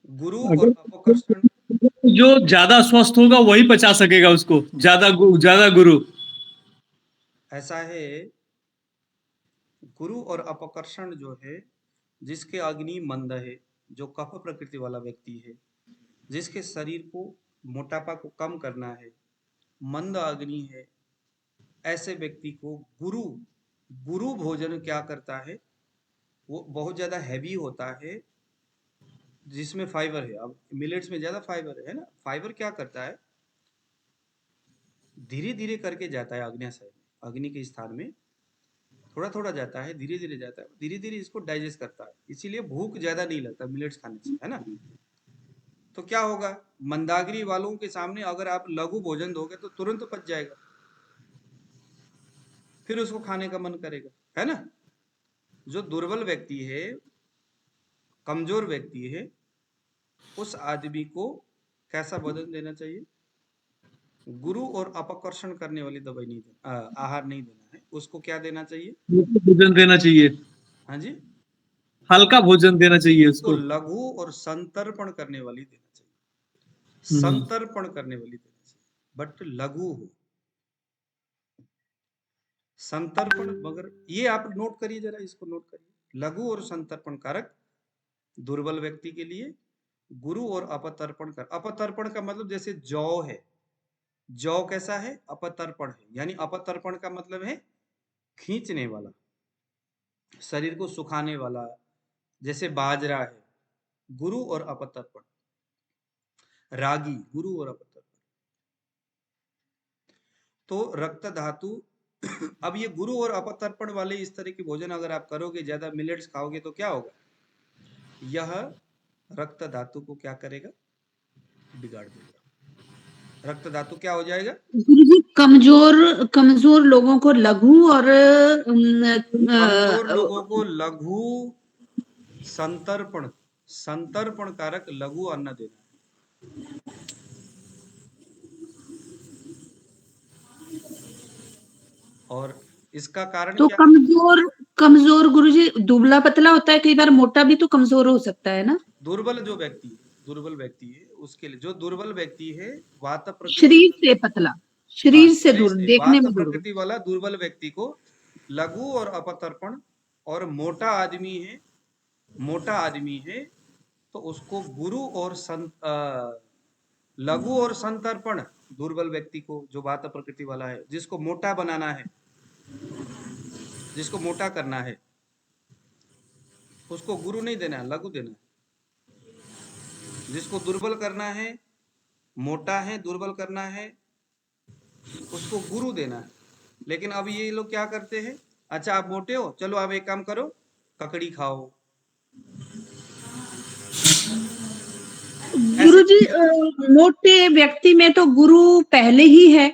A: गुरु और अपकर्षण।
C: जो ज्यादा स्वस्थ होगा वही पचा सकेगा उसको, ज्यादा गुरु।
A: ऐसा है, गुरु और अपकर्षण जो है, जिसके अग्नि मंद है, जो कफ प्रकृति वाला व्यक्ति है, जिसके शरीर को मोटापा को कम करना है, मंद अग्नि है, ऐसे व्यक्ति को गुरु, गुरु भोजन क्या करता है? वो बहुत ज्यादा हैवी होता है, जिसमें फाइबर है। अब मिलेट्स में ज्यादा फाइबर है ना। फाइबर क्या करता है? धीरे धीरे करके जाता है अग्न्याशय में, अग्नि के स्थान में थोड़ा थोड़ा जाता है, धीरे धीरे जाता है, धीरे धीरे इसको डाइजेस्ट करता है। इसीलिए भूख ज्यादा नहीं लगता मिलेट्स खाने से, है ना। तो क्या होगा, मंदाग्नि वालों के सामने अगर आप लघु भोजन दोगे तो तुरंत पच जाएगा, फिर उसको खाने का मन करेगा, है ना। जो दुर्बल व्यक्ति है, कमजोर व्यक्ति है, उस आदमी को कैसा भोजन देना चाहिए? गुरु और अपकर्षण करने वाली दवाई नहीं देना, आहार नहीं देना है उसको। क्या देना चाहिए?
C: भोजन देना चाहिए,
A: हाँ जी,
C: हल्का भोजन देना चाहिए
A: उसको
C: उसको।
A: लघु और संतर्पण करने वाली देना चाहिए।
C: हम्म।
A: संतर्पण करने वाली देना चाहिए, बट लघु हो। संतर्पण, मगर ये आप नोट करिए जरा, इसको नोट करिए। लघु और संतर्पण कारक दुर्बल व्यक्ति के लिए, गुरु और अपतर्पण कर। अपतर्पण का मतलब जैसे जौ है, जौ कैसा है? अपतर्पण है, यानी अपतर्पण का मतलब है खींचने वाला, शरीर को सुखाने वाला, जैसे बाजरा है। गुरु और अपतर्पण, रागी, गुरु और अपतर्पण। तो रक्त धातु अब ये गुरु और अपतर्पण वाले इस तरह के भोजन अगर आप करोगे, ज्यादा मिलेट्स खाओगे, तो क्या होगा? यह रक्त धातु को क्या करेगा? बिगाड़ देगा। रक्त धातु क्या हो जाएगा?
B: गुरुजी, कमजोर कमजोर लोगों को लघु और
A: कमजोर लोगों को लघु संतर्पण, संतर्पण कारक लघु अन्न देना है। और इसका कारण
B: तो
A: क्या?
B: कमजोर कमजोर गुरुजी दुबला पतला होता है, कई बार मोटा भी तो कमजोर हो सकता है ना।
A: दुर्बल व्यक्ति है उसके लिए, जो दुर्बल व्यक्ति है वात प्रकृति
B: शरीर
A: वाला,
B: से पतला,
A: हाँ
B: शरीर से
A: शरीर
B: दूर,
A: से
B: देखने
A: वात
B: में दुर्बल।
A: प्रकृति वाला दुर्बल व्यक्ति को लघु और अपतर्पण, और मोटा आदमी है तो उसको गुरु और लघु और संतर्पण, दुर्बल व्यक्ति को जो वात प्रकृति वाला है, जिसको मोटा बनाना है, जिसको मोटा करना है, उसको गुरु नहीं देना है, लघु देना है। जिसको दुर्बल करना है, मोटा है, दुर्बल करना है, उसको गुरु देना है। लेकिन अब ये लोग क्या करते हैं, अच्छा आप मोटे हो, चलो आप एक काम करो, ककड़ी खाओ। ऐसे
B: गुरुजी मोटे व्यक्ति में तो गुरु पहले ही है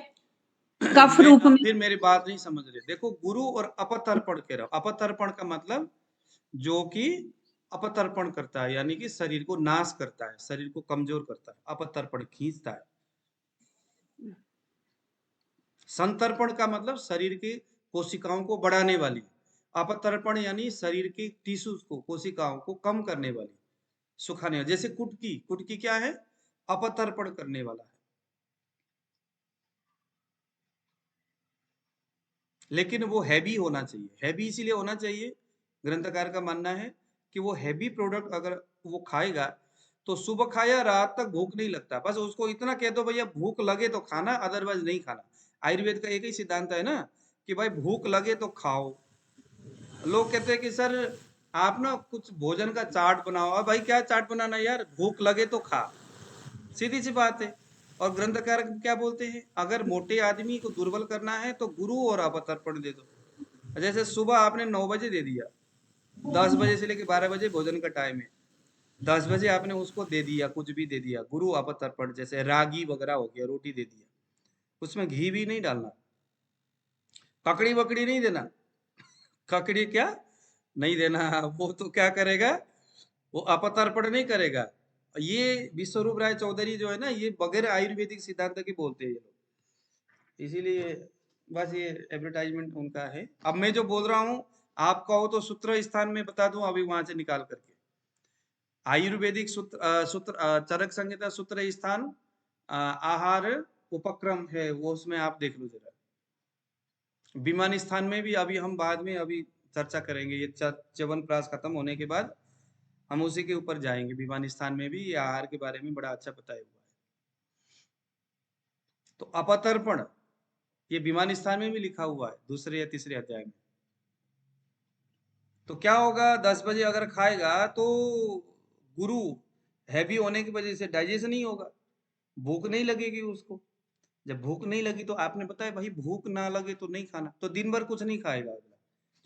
B: कफ
A: मैं,
B: रूप
A: आप
B: में।
A: फिर मेरी बात नहीं समझ रहे। देखो गुरु और अपतर्पण कह रहा हूं। अपतर्पण का मतलब जो कि अपतर्पण करता है, यानी कि शरीर को नाश करता है, शरीर को कमजोर करता है, अपतर्पण खींचता है। संतर्पण का मतलब शरीर की कोशिकाओं को बढ़ाने वाली, अपतर्पण यानी शरीर की टिश्यूज को, कोशिकाओं को कम करने वाली, सुखाने वाली। जैसे कुटकी, कुटकी क्या है, अपतर्पण करने वाला है। लेकिन वो हैवी होना चाहिए। हैवी इसीलिए होना चाहिए, ग्रंथकार का मानना है कि वो हैवी प्रोडक्ट अगर वो खाएगा तो सुबह खाया रात तक भूख नहीं लगता। बस उसको इतना कह दो भैया भूख लगे तो खाना, अदरवाइज नहीं खाना। आयुर्वेद का एक ही सिद्धांत है ना कि भाई भूख लगे तो खाओ। लोग कहते हैं कि सर आप ना कुछ भोजन का चार्ट बनाओ। अब भाई क्या चार्ट बनाना यार, भूख लगे तो खा, सीधी सी बात है। और ग्रंथकार क्या बोलते हैं, अगर मोटे आदमी को दुर्बल करना है तो गुरु और अपतर्पण दे दो। जैसे सुबह आपने 9 बजे दे दिया, 10 बजे से लेकर 12 बजे भोजन का टाइम है, 10 बजे आपने उसको दे दिया, कुछ भी दे दिया, गुरु अपतर्पण, जैसे रागी वगैरह हो गया, रोटी दे दिया, उसमें घी भी नहीं डालना, ककड़ी वकड़ी नहीं देना। ककड़ी क्या नहीं देना, वो तो क्या करेगा, वो अपतर्पण नहीं करेगा। ये विश्वरूप राय चौधरी जो है ना, ये बगैर आयुर्वेदिक सिद्धांत के बोलते हैं ये लोग, इसीलिए बस ये एडवर्टाइजमेंट उनका है। अब मैं जो बोल रहा हूँ, आप कहो तो सूत्र स्थान में बता दूं अभी वहां से निकाल करके। आयुर्वेदिक चरक संहिता सूत्र स्थान आहार उपक्रम है, वो उसमें आप देख लो जरा। विमान स्थान में भी अभी हम बाद में अभी चर्चा करेंगे, ये च्यवन प्राश खत्म होने के बाद हम उसी के ऊपर जाएंगे। विमान स्थान में भी ये आहार के बारे में बड़ा अच्छा बताया हुआ है। तो अपतर्पण ये विमान स्थान में भी लिखा हुआ है, दूसरे या तीसरे अध्याय में। तो क्या होगा, 10 बजे अगर खाएगा तो गुरु हैवी होने की वजह से डाइजेशन नहीं होगा, भूख नहीं लगेगी उसको। जब भूख नहीं लगी तो आपने बताया भाई भूख ना लगे तो नहीं खाना, तो दिन भर कुछ नहीं खाएगा अगला,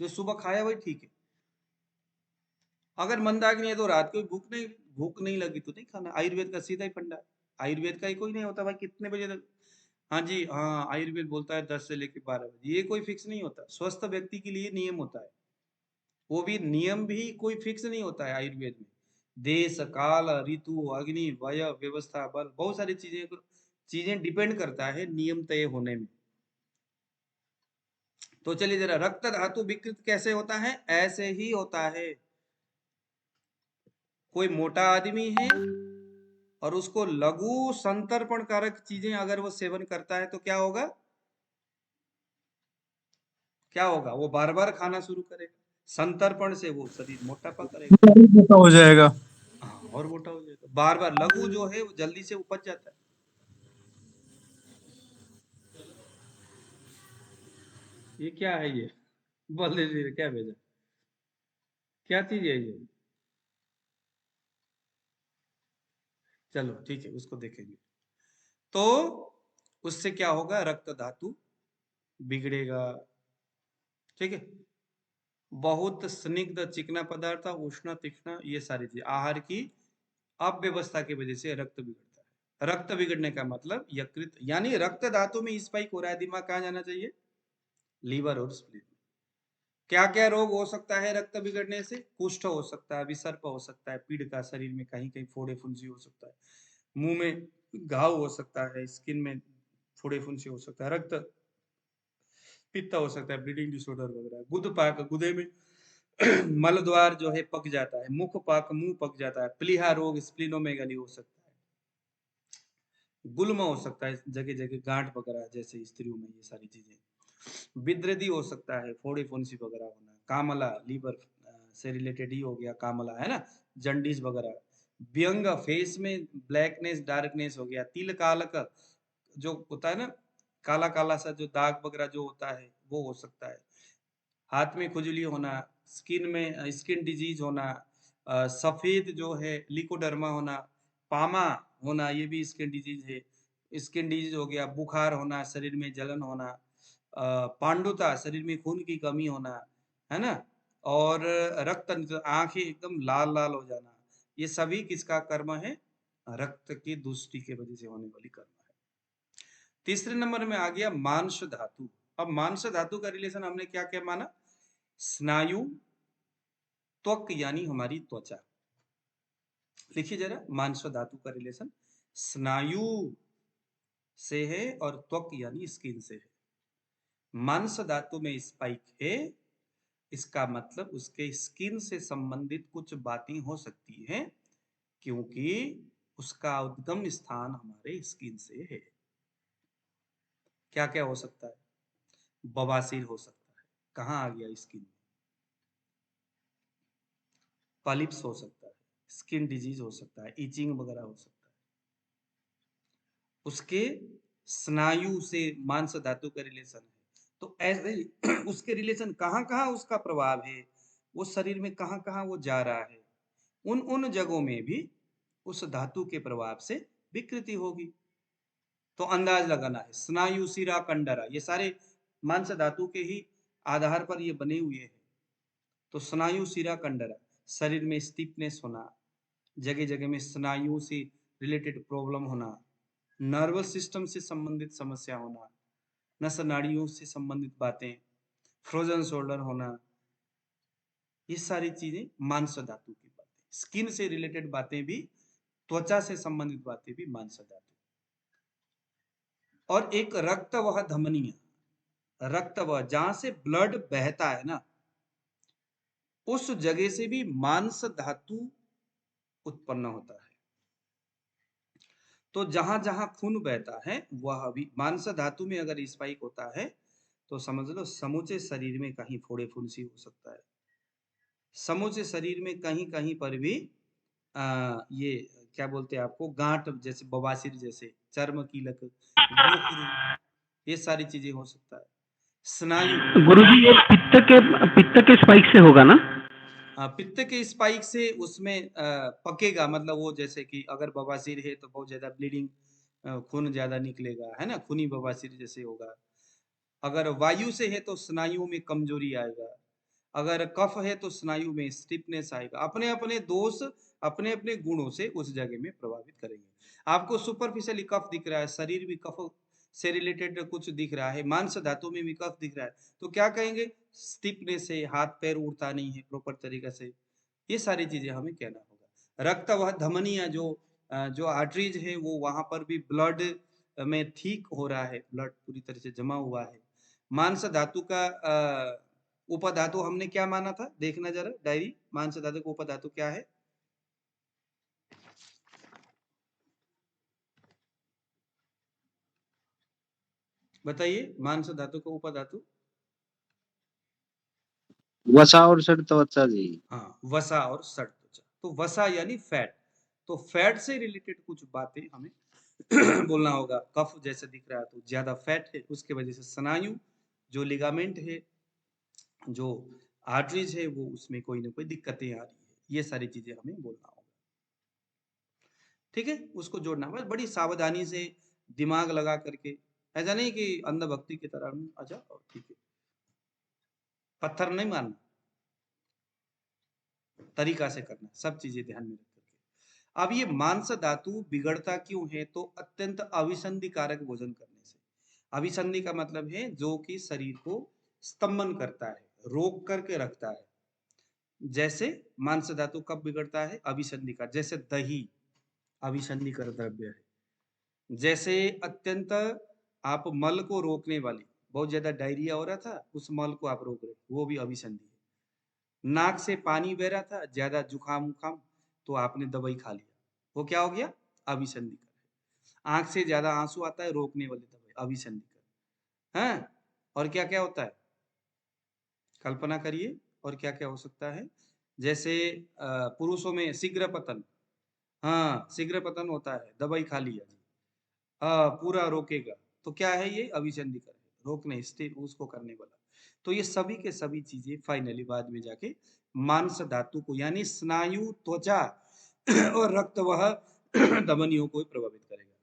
A: जो सुबह खाया वही ठीक है। अगर मंदाग्नि है तो रात को भूख नहीं लगी तो नहीं खाना। आयुर्वेद का सीधा ही फंडा है। आयुर्वेद का ही कोई नहीं होता भाई कितने बजे तक, हाँ जी हाँ, आयुर्वेद बोलता है 10 से लेकर 12 बजे, ये कोई फिक्स नहीं होता। स्वस्थ व्यक्ति के लिए नियम होता है, वो भी नियम भी कोई फिक्स नहीं होता है आयुर्वेद में। देश काल ऋतु अग्नि वय व्यवस्था बल, बहुत सारी चीजें डिपेंड करता है नियम तय होने में। तो चलिए जरा, रक्त धातु विकृत कैसे होता है, ऐसे ही होता है। कोई मोटा आदमी है और उसको लघु संतर्पण कारक चीजें अगर वो सेवन करता है तो क्या होगा, क्या होगा, वो बार बार खाना शुरू करेगा। संतर्पण से वो शरीर मोटापा करेगा,
C: मोटा हो जाएगा।
A: हाँ और मोटा हो जाएगा बार बार। लघु जो है वो जल्दी से उपज जाता है। ये क्या है ये, बोल दीजिए क्या भेजा, क्या चीज है ये। चलो ठीक है, उसको देखेंगे। तो उससे क्या होगा, रक्त धातु बिगड़ेगा, ठीक है। बहुत स्निग्ध चिकना पदार्थ, उष्ण तीक्ष्ण, ये सारी चीज आहार की अव्यवस्था की वजह से रक्त बिगड़ता है। रक्त बिगड़ने का मतलब यकृत, यानी रक्त धातु में स्पाइक हो रहा है। दिमाग कहाँ जाना चाहिए, लीवर और स्प्लीन। क्या क्या रोग हो सकता है रक्त बिगड़ने से, कुष्ठ हो सकता है, विसर्प हो सकता है, पीड़ का, शरीर में कहीं कहीं फोड़े फुंसी हो सकता है, मुंह में घाव हो सकता है, स्किन में फोड़े फुंसी हो सकता है। रक्त पित्त हो सकता है, ब्लीडिंग डिसऑर्डर वगैरह। गुद पाक, गुदे में मल द्वार जो है पक जाता है। मुख पाक, मुंह पक जाता है। प्लीहा रोग, स्प्लीनोमेगाली हो सकता है। गुल्म हो सकता है, जगह जगह गांठ वगैरह जैसे स्त्रियों में, ये सारी चीजें। विद्रदी हो सकता है, फोड़े फुंसी वगैरह होना। कामला, लीवर से रिलेटेड ही हो गया कामला, है ना, जंडिस वगैरह। व्यंग, फेस में ब्लैकनेस डार्कनेस हो गया। तिल कालक जो होता है ना, काला काला सा जो दाग वगैरह जो होता है वो हो सकता है। हाथ में खुजली होना, स्किन में स्किन डिजीज होना, सफेद जो है लिकोडर्मा होना, पामा होना, ये भी स्किन डिजीज है। स्किन डिजीज हो गया। बुखार होना, शरीर में जलन होना, पांडुता, शरीर में खून की कमी होना, है ना, और रक्त, आंखें एकदम लाल लाल हो जाना, ये सभी किसका कर्म है? रक्त की दूषित के वजह से होने वाली कर्म है। तीसरे नंबर में आ गया मांस धातु। अब मांस धातु का रिलेशन हमने क्या क्या माना? स्नायु, त्वक यानी हमारी त्वचा। लिखिए जरा, मांस धातु का रिलेशन स्नायु से है और त्वक यानी स्किन से है। मांस धातु में स्पाइक है, इसका मतलब उसके स्किन से संबंधित कुछ बातें हो सकती हैं, क्योंकि उसका उद्गम स्थान हमारे स्किन से है। क्या क्या हो सकता है? बवासीर हो सकता है, कहाँ आ गया? स्किन में। पॉलिप्स हो सकता है, स्किन डिजीज हो सकता है, इचिंग वगैरह हो सकता है। उसके स्नायु से मांस धातु का रिलेशन है, तो ऐसे ही उसके रिलेशन कहाँ कहाँ उसका प्रभाव है, वो शरीर में कहाँ कहाँ वो जा रहा है, उन उन जगहों में भी उस धातु के प्रभाव से विकृति होगी। तो अंदाज लगाना है। स्नायु, सिरा, कंडरा, ये सारे मांस धातु के ही आधार पर ये बने हुए हैं। तो स्नायु, सिरा, कंडरा, शरीर में स्टिफनेस होना, जगह जगह में स्नायु से रिलेटेड प्रॉब्लम होना, नर्वस सिस्टम से संबंधित समस्या होना, नस नाड़ियों से संबंधित बातें, फ्रोजन शोल्डर होना, ये सारी चीजें मांस धातु की बातें। स्किन से रिलेटेड बातें भी, त्वचा से संबंधित बातें भी मांस धातु। और एक रक्त वह धमनियां, रक्त वह जहां से ब्लड बहता है ना, उस जगह से भी मांस धातु उत्पन्न होता है। तो जहां जहां खून बहता है वह भी मांस धातु में अगर स्पाइक होता है तो समझ लो समूचे शरीर में कहीं फोड़े फुंसी हो सकता है। समूचे शरीर में कहीं कहीं पर भी ये क्या बोलते हैं आपको, गांठ जैसे, बवासीर जैसे, चर्म कीलक, गोखरू, ये सारी चीजें हो सकता है। स्नायु,
E: गुरुजी ये पित्त के स्पाइक से होगा ना?
A: पित्त के स्पाइक से उसमें पकेगा, मतलब वो जैसे कि अगर बवासीर है तो बहुत ज्यादा ब्लीडिंग, खून ज्यादा निकलेगा, है ना, खूनी बवासीर जैसे होगा। अगर वायु से है तो स्नायु में कमजोरी आएगा। अगर कफ है तो स्नायु में स्टिफनेस आएगा। अपने अपने दोष अपने अपने गुणों से उस जगह में प्रभावित करेंगे। आपको सुपरफिशियली कफ दिख रहा है, शरीर भी कफ से रिलेटेड कुछ दिख रहा है, मांस धातु में भी कफ दिख रहा है, तो क्या कहेंगे? स्टिफनेस है, हाथ पैर उड़ता नहीं है प्रॉपर तरीके से। ये सारी चीजें हमें कहना होगा। रक्त वह धमनियां जो आर्टरीज है वो वहां पर भी ब्लड में ठीक हो रहा है, ब्लड पूरी तरह से जमा हुआ है। मांस धातु का उपधातु हमने क्या माना था? देखना जरा डायरी, मांस धातु का उपधातु क्या है? बताइए, मांस धातु का उपधातु।
D: वसा और सड़ त्वचा जी।
A: हाँ, वसा और सड़ त्वचा। तो वसा यानी फैट, तो फैट से रिलेटेड कुछ बातें हमें बोलना होगा। कफ जैसे दिख रहा है तो ज्यादा फैट है, उसके वजह से स्नायु जो लिगामेंट है, जो आर्टरीज है, वो उसमें कोई ना कोई दिक्कतें आ रही है। ये सारी चीजें हमें बोलना होगा। ठीक है, उसको जोड़ना, बस बड़ी सावधानी से दिमाग लगा करके, ऐसा नहीं कि अंधभक्ति की तरह अच्छा ठीक है, पत्थर नहीं मारना, तरीका से करना, सब चीजें ध्यान में रख करके। अब ये मांस धातु बिगड़ता क्यों है? तो अत्यंत अभिसंधि कारक भोजन करने से। अभिसंधि का मतलब है जो कि शरीर को स्तंभन करता है, रोक करके रखता है। जैसे मांस धातु कब बिगड़ता है? अभिसंधि का, जैसे दही अभिसंधिकर द्रव्य है। जैसे अत्यंत आप मल को रोकने वाली बहुत ज्यादा डायरिया हो रहा था, उस मल को आप रोक रहे, वो भी अभिसंधि है। नाक से पानी बह रहा था, ज्यादा जुकाम उखाम, तो आपने दवाई खा लिया, वो क्या हो गया? अभिसंधि कर। आंख से ज्यादा आंसू आता है, रोकने वाली दवाई, अभिसंधि कर। हाँ, और क्या क्या होता है, कल्पना करिए, और क्या क्या हो सकता है? जैसे पुरुषों में शीघ्र पतन, हाँ शीघ्र पतन होता है, दवाई खा लिया जी, पूरा रोकेगा, तो क्या है ये? अभिसंधि कर, रोकने स्थिर उसको करने वाला। तो ये सभी के सभी चीजें फाइनली बाद में जाके मांस धातु को, यानी स्नायु, त्वचा और रक्तवाह धमनियों को प्रभावित करेगा।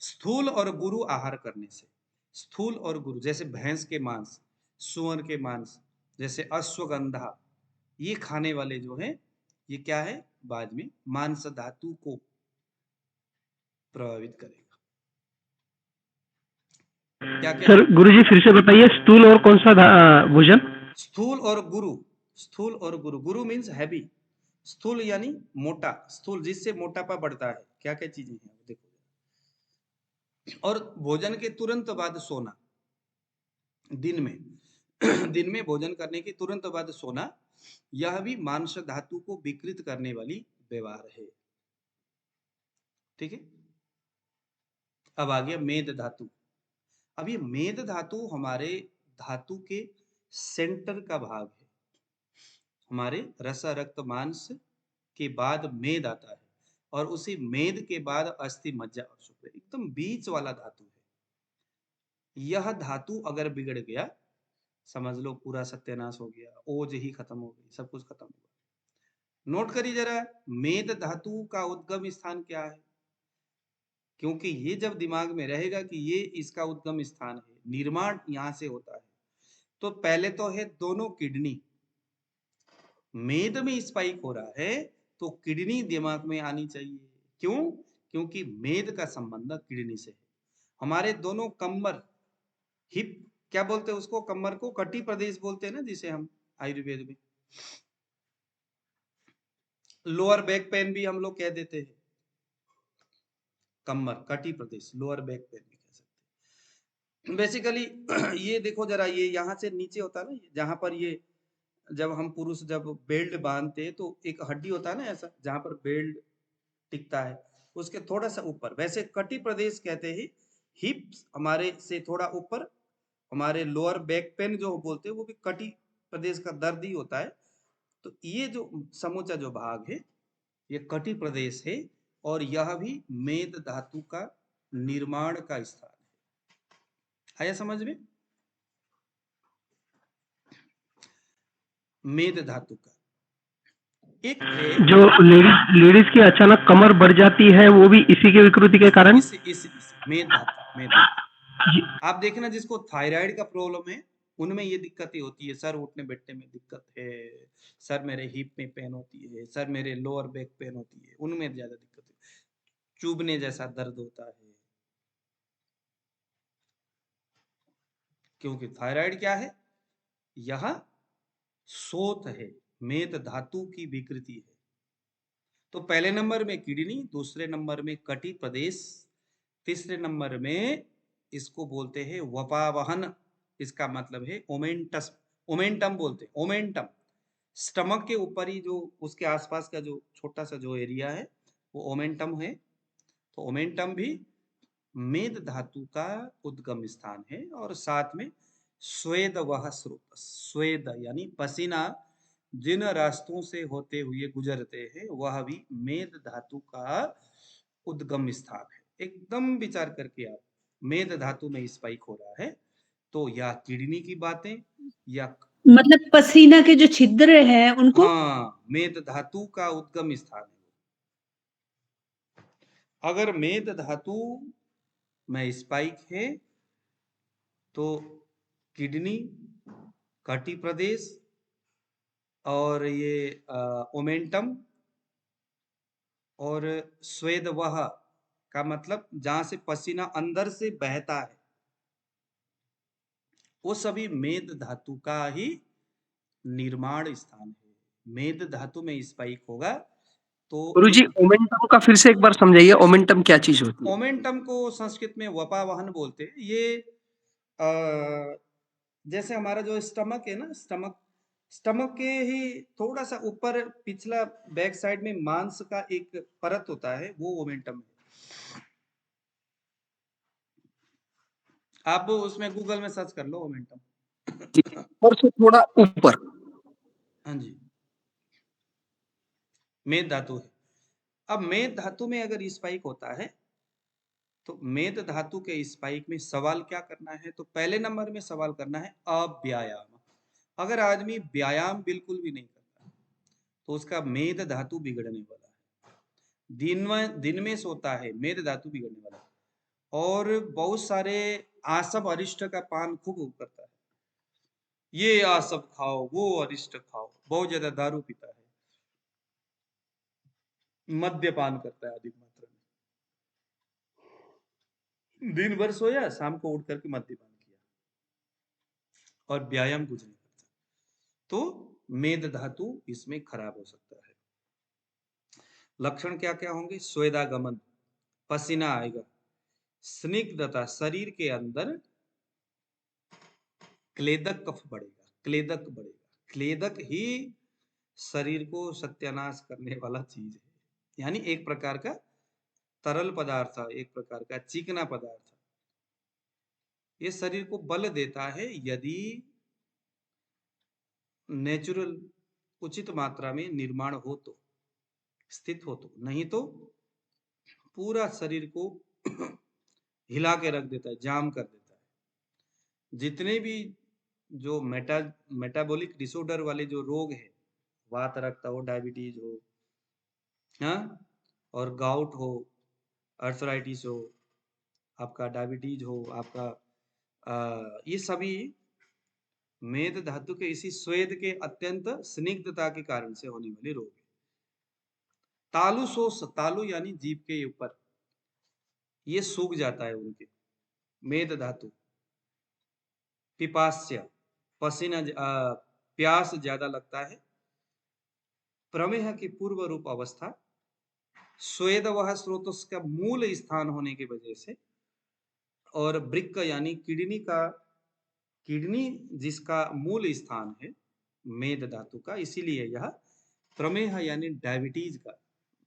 A: स्थूल और गुरु आहार करने से, स्थूल और गुरु जैसे भैंस के मांस, सुअर के मांस, जैसे अश्वगंधा, ये खाने वाले जो हैं, ये क्या है? बाद में मांस धातु को प्रभावित करेगा। क्या क्या?
E: सर गुरुजी फिर से बताइए, स्थूल और कौन सा भोजन?
A: स्थूल और गुरु, स्थूल और गुरु, गुरु मीन्स हैवी, स्थूल यानी मोटा, स्थूल जिससे मोटापा बढ़ता है। क्या क्या चीजें हैं देखो। और भोजन के तुरंत बाद सोना, दिन में दिन में भोजन करने के तुरंत बाद सोना, यह भी मांस धातु को विकृत करने वाली व्यवहार है। ठीक है, अब आ गया मेद धातु। अब ये मेद धातु हमारे धातु के सेंटर का भाग है। हमारे रस रक्त मांस के बाद मेद आता है, और उसी मेद के बाद अस्थि मज्जा और शुक्र, एकदम बीच वाला धातु है। यह धातु अगर बिगड़ गया, समझ लो पूरा सत्यानाश हो गया, ओज ही खत्म हो गई, सब कुछ खत्म हुआ। नोट करिए जरा, मेद धातु का उद्गम स्थान क्या है? क्योंकि ये जब दिमाग में रहेगा कि ये इसका उद्गम स्थान है, निर्माण यहां से होता है, तो पहले तो है दोनों किडनी। मेद में स्पाइक हो रहा है तो किडनी दिमाग में आनी चाहिए। क्यों? क्योंकि मेद का संबंध किडनी से है। हमारे दोनों कमर, हिप, क्या बोलते हैं उसको? कमर को कटी प्रदेश बोलते हैं ना, जिसे हम आयुर्वेद में लोअर बैक पेन भी हम लोग कह देते हैं। कमर, कटी प्रदेश, लोअर बैक पेन भी कह सकते हैं। बेसिकली ये देखो जरा, ये यहाँ से नीचे होता है ना, जहां पर ये, जब हम पुरुष जब बेल्ट बांधते हैं तो एक हड्डी होता है ना ऐसा, जहां पर बेल्ट टिकता है, उसके थोड़ा सा ऊपर, वैसे कटी प्रदेश कहते हैं। हिप्स हमारे से थोड़ा ऊपर, हमारे लोअर बैक पेन जो बोलते हैं वो भी कटी प्रदेश का दर्द ही होता है। तो ये जो समूचा जो भाग है, ये कटी प्रदेश है, और यह भी मेद धातु का निर्माण का स्थान है। आया समझ में? मेद धातु का एक है,
E: जो लेडीज की अचानक कमर बढ़ जाती है, वो भी इसी के विकृति के कारण?
A: इस मेद धातु, मेद धातु। आप देखना, जिसको थायराइड का प्रॉब्लम है उनमें ये दिक्कतें होती है, सर उठने बैठने में दिक्कत है, सर मेरे हिप में पेन होती है, सर मेरे लोअर बैक पेन होती है, उनमें ज्यादा दिक्कत है, चुभने जैसा दर्द होता है। क्योंकि थायराइड क्या है? यह शोथ है, मेद धातु की विकृति है। तो पहले नंबर में किडनी, दूसरे नंबर में कटी प्रदेश, तीसरे नंबर में इसको बोलते हैं वपावहन। इसका मतलब है ओमेंटस, ओमेंटम बोलते हैं, ओमेंटम। स्टमक के ऊपर ही जो उसके आसपास का जो छोटा सा जो एरिया है वो ओमेंटम है। तो ओमेंटम भी मेद धातु का उद्गम स्थान है। और साथ में स्वेद वह स्रोत, स्वेद यानी पसीना जिन रास्तों से होते हुए गुजरते हैं, वह भी मेद धातु का उद्गम स्थान है। एकदम विचार करके आप, मेद धातु में स्पाइक हो रहा है तो या किडनी की बातें, या
B: मतलब पसीना के जो छिद्र हैं उनको,
A: हाँ, मेद धातु का उद्गम स्थान है। अगर मेद धातु में स्पाइक है तो किडनी, कटी प्रदेश और ये ओमेंटम और स्वेद वह का मतलब जहां से पसीना अंदर से बहता है, वो सभी मेद धातु का ही निर्माण स्थान है। मेद धातु में स्पाइक होगा तो
F: गुरुजी ओमेंटम का फिर से एक बार समझाइए, ओमेंटम क्या चीज होती है?
A: ओमेंटम को संस्कृत में वपावहन बोलते हैं। ये जैसे हमारा जो स्टमक है ना, स्टमक के ही थोड़ा सा ऊपर पिछला बैक साइड में मांस का एक परत होता है, वो ओमेंटम है। आप उसमें गूगल में सर्च कर लो ओमेंटम।
F: और से थोड़ा ऊपर।
A: हाँ जी, मेद धातु है। अब मेद धातु में अगर स्पाइक होता है तो मेद धातु के स्पाइक में सवाल क्या करना है, तो पहले नंबर में सवाल करना है अव्यायाम। अगर आदमी व्यायाम बिल्कुल भी नहीं करता तो उसका मेद धातु बिगड़ने वाला है। दिन में सोता है, मेद धातु बिगड़ने वाला है। और बहुत सारे आसब अरिष्ट का पान खूब करता है, ये आसब खाओ, वो अरिष्ट खाओ, बहुत ज्यादा दारू पीता है, मद्यपान करता है अधिक मात्रा में, दिन भर सोया, शाम को उठ करके मद्यपान किया और व्यायाम कुछ नहीं करता, तो मेद धातु इसमें खराब हो सकता है। लक्षण क्या क्या होंगे? स्वेदागमन, पसीना आएगा, स्निग्धता, शरीर के अंदर क्लेदक कफ बढ़ेगा, क्लेदक बढ़ेगा। क्लेदक ही शरीर को सत्यानाश करने वाला चीज है, यानी एक प्रकार का तरल पदार्थ, एक प्रकार का चिकना पदार्थ। ये शरीर को बल देता है यदि नेचुरल उचित मात्रा में निर्माण हो तो, स्थित हो तो, नहीं तो पूरा शरीर को हिला के रख देता है, जाम कर देता है। जितने भी जो मेटाबॉलिक डिसऑर्डर वाले जो रोग है, वात रक्त हो, डायबिटीज हो, हाँ, और गाउट हो, अर्थराइटिस हो, आपका डायबिटीज हो, आपका ये सभी मेद धातु के इसी स्वेद के अत्यंत स्निग्धता के कारण से होने वाले रोग है। तालु शोष, तालु यानी जीभ के ऊपर, ये सूख जाता है उनके, मेद धातु। पिपास्य, पसीना, प्यास ज्यादा लगता है। प्रमेह की पूर्व रूप अवस्था, स्वेद वह स्रोत का मूल स्थान होने की वजह से, और वृक्क यानी किडनी जिसका मूल स्थान है मेद धातु का, इसीलिए यह प्रमेह यानी डायबिटीज का,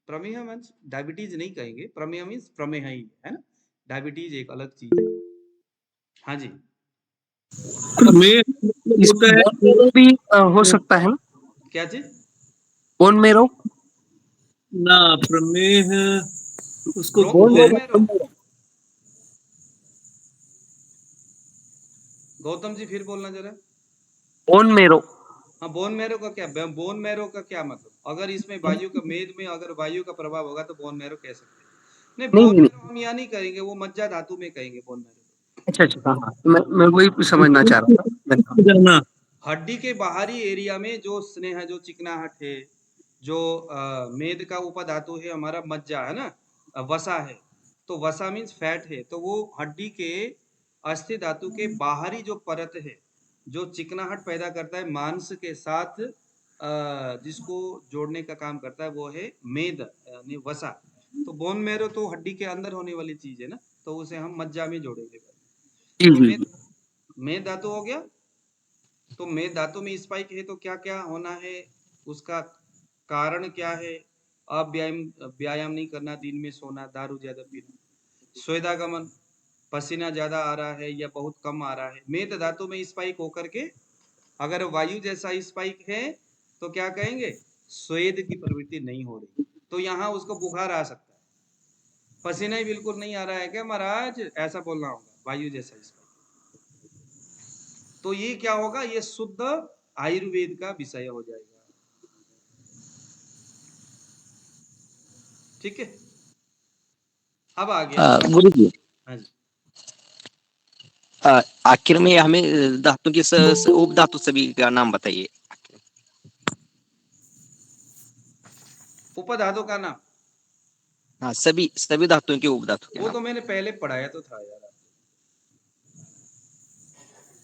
A: प्रमेह मीन्स डायबिटीज नहीं कहेंगे, प्रमेह मीन्स प्रमेह ही है ना, डायबिटीज एक अलग चीज है। हाँ जी,
C: प्रमेह
F: इसमें
C: होता
F: बोन मेरो भी हो सकता है ना?
A: क्या चीज?
F: Bone marrow.
C: ना प्रमेह उसको
A: बोन मेरो। गौतम जी फिर बोलना जरा।
F: Bone marrow.
A: हाँ, बोन मैरो का क्या, बोन मैरो का क्या मतलब? अगर इसमें वायु का, मेद में अगर वायु का प्रभाव होगा तो बोन मैरो कह सकते हैं। नहीं,
F: नहीं
A: बोन
F: नहीं
A: मैरो
F: नहीं।
A: हम यहाँ नहीं कहेंगे, वो मज्जा धातु में कहेंगे बोन मैरो।
F: अच्छा अच्छा, हाँ हाँ, मैं वही समझना चाह रहा था मैंने।
C: जाना।
A: हड्डी के बाहरी एरिया में जो स्नेह, जो चिकनाहट है, जो मेद का उपधातु है हमारा मज्जा है ना, वसा है, तो वसा मीन्स फैट है, तो वो हड्डी के अस्थि धातु के बाहरी जो परत है, जो चिकनाहट पैदा करता है मांस के साथ, जिसको जोड़ने का काम करता है, वो है मेद यानी वसा। तो बोन मैरो तो हड्डी के अंदर होने वाली चीज है ना, तो उसे हम मज्जा में जोड़ेंगे।
F: जी
A: तो
F: जी
A: मेद,
F: जी।
A: मेद धातु हो गया। तो मेद धातु में स्पाइक है तो क्या क्या होना है, उसका कारण क्या है? अव्यायाम, व्यायाम नहीं करना, दिन में सोना, दारू ज्यादा पीना, स्वेदागमन, पसीना ज्यादा आ रहा है या बहुत कम आ रहा है। मेद धातु में स्पाइक होकर के अगर वायु जैसा स्पाइक है तो क्या कहेंगे? स्वेद की प्रवृत्ति नहीं हो रही, तो यहाँ उसको बुखार आ सकता है। पसीना ही बिल्कुल नहीं आ रहा है क्या महाराज, ऐसा बोलना होगा, वायु जैसा स्पाइक। तो ये क्या होगा? ये शुद्ध आयुर्वेद का विषय हो जाएगा। ठीक है, अब आ गया।
G: गुरु जी,
A: हाँ जी,
G: आखिर में हमें धातु के उपधातु सभी का नाम बताइए।
A: उपधातु का नाम,
G: हाँ, सभी सभी धातुओं के उपधातु के
A: वो
G: नाम।
A: तो मैंने पहले पढ़ाया तो था यार।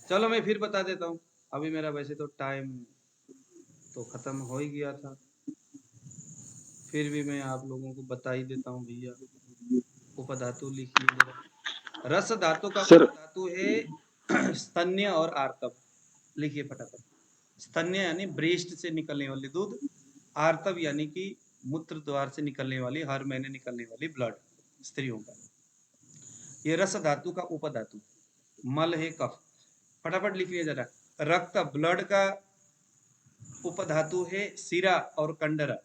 A: चलो मैं फिर बता देता हूँ, अभी मेरा वैसे तो टाइम तो खत्म हो ही गया था, फिर भी मैं आप लोगों को बता ही देता हूँ भैया। उपधातु लिखिए जरा। रस धातु का
D: सर
A: उपधातु है स्तन्य और आर्तव लिखिए फटाफट। स्तन्य यानी ब्रेस्ट से निकलने वाली दूध, आर्तव यानी कि मूत्र द्वार से निकलने वाली, हर महीने निकलने वाली ब्लड स्त्रियों का। ये रस धातु का उपधातु। मल है कफ। फटाफट लिखिए जरा। रक्त ब्लड का उपधातु है सिरा और कंडरा।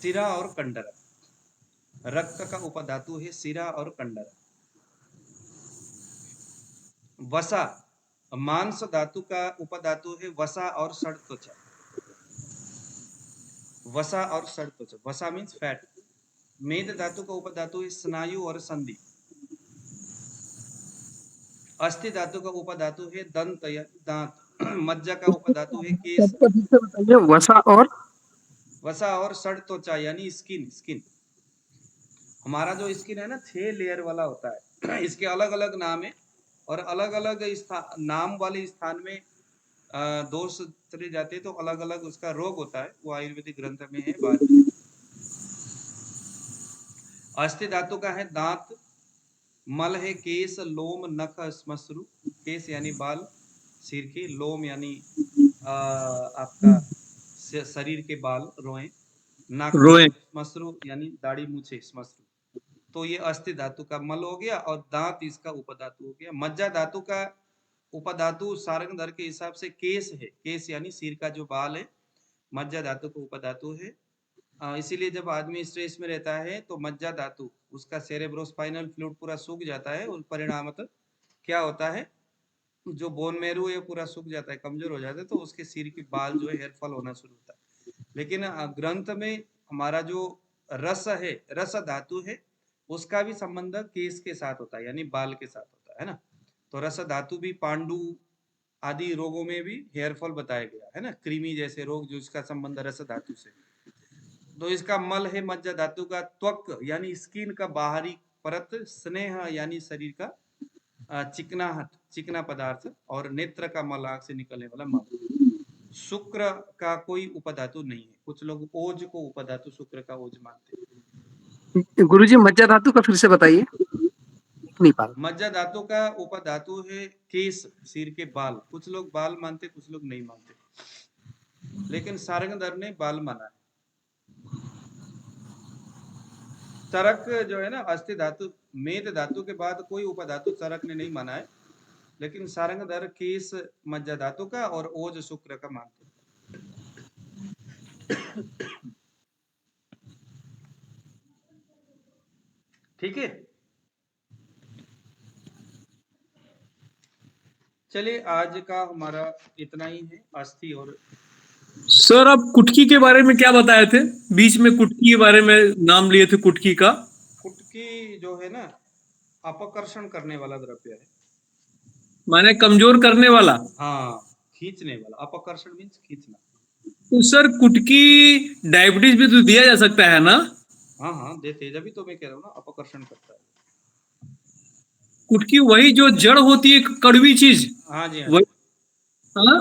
A: सिरा और कंडरा। रक्त का उपधातु है सिरा और कंडरा। वसा मांस धातु का उपधातु है वसा और सड़ त्वचा। वसा और सड़ त्वचा। वसा मीन्स फैट। मेद धातु का उपधातु है स्नायु और संधि। अस्थि धातु का उपधातु है दंत या दांत। मज्जा का उपधातु है केस।
F: बताइए
A: वसा और सड़ त्वचा यानी स्किन। स्किन हमारा जो स्किन है ना 6 लेयर वाला होता है। इसके अलग अलग नाम है और अलग अलग नाम वाले स्थान में दोष चले जाते हैं तो अलग अलग उसका रोग होता है, वो आयुर्वेदिक ग्रंथ में है बाद में। अस्थि धातु का है दांत। मल है केस, लोम, नख, श्मश्रु। केस यानी बाल सिर के, लोम यानी आपका शरीर के बाल रोएं, नाक, श्मश्रु यानी दाढ़ी मूछे श्मश्रु। तो ये अस्थि धातु का मल हो गया और दांत इसका उपधातु हो गया। मज्जा धातु का उपधातु सारंग धर के हिसाब से केस है। केस यानी सिर का जो बाल है, मज्जा धातु का उपधातु है। इसीलिए जब आदमी स्ट्रेस में रहता है तो मज्जा धातु उसका सेरेब्रोस्पाइनल फ्लूइड पूरा सूख जाता है और परिणामतः क्या होता है, जो बोन मैरो है पूरा सूख जाता है, कमजोर हो जाता है, तो उसके सिर के बाल जो है हेयर फॉल होना शुरू होता है। लेकिन ग्रंथ में हमारा जो रस है, रस धातु है, उसका भी संबंध केस के साथ होता है यानी बाल के साथ होता है ना। तो रस धातु भी पांडु आदि रोगों में भी हेयर फॉल बताया गया है ना, कृमि जैसे रोग जो इसका संबंध रस धातु से। तो इसका मल है मज्जा धातु का त्वक यानी स्किन का बाहरी परत, स्नेह यानी शरीर का चिकनाहट, चिकना पदार्थ, और नेत्र का मल आंख से निकलने वाला मल। शुक्र का कोई उपधातु नहीं है। कुछ लोग ओज को उपधातु शुक्र का ओज मानते हैं।
F: गुरुजी मज्जा धातु का फिर से बताइए, नहीं पा रहा।
A: मज्जा धातु का उपधातु है केस, सिर के बाल। कुछ लोग बाल मानते, कुछ लोग नहीं मानते, लेकिन सारंगधर ने बाल माना है। चरक जो है ना अस्थि धातु, मेद धातु के बाद कोई उपधातु चरक ने नहीं माना है, लेकिन सारंगधर केस मज्जा धातु का और ओज शुक्र का मानते हैं। ठीक है, चलिए आज का हमारा इतना ही है, अस्थि और।
C: सर आप कुटकी के बारे में क्या बताए थे? बीच में कुटकी के बारे में नाम लिए थे कुटकी का।
A: कुटकी जो है ना अपकर्षण करने वाला द्रव्य है,
C: माने कमजोर करने वाला।
A: हाँ, खींचने वाला। अपकर्षण मीन्स खींचना।
C: तो सर कुटकी डायबिटीज भी तो दिया जा सकता है ना?
A: हाँ हाँ देते हैं, जब तो मैं कह रहा हूँ ना अपकर्षण करता है।
C: कुटकी वही जो जड़ होती है, कड़वी चीज।
A: हाँ जी, हाँ
C: वही। हाँ?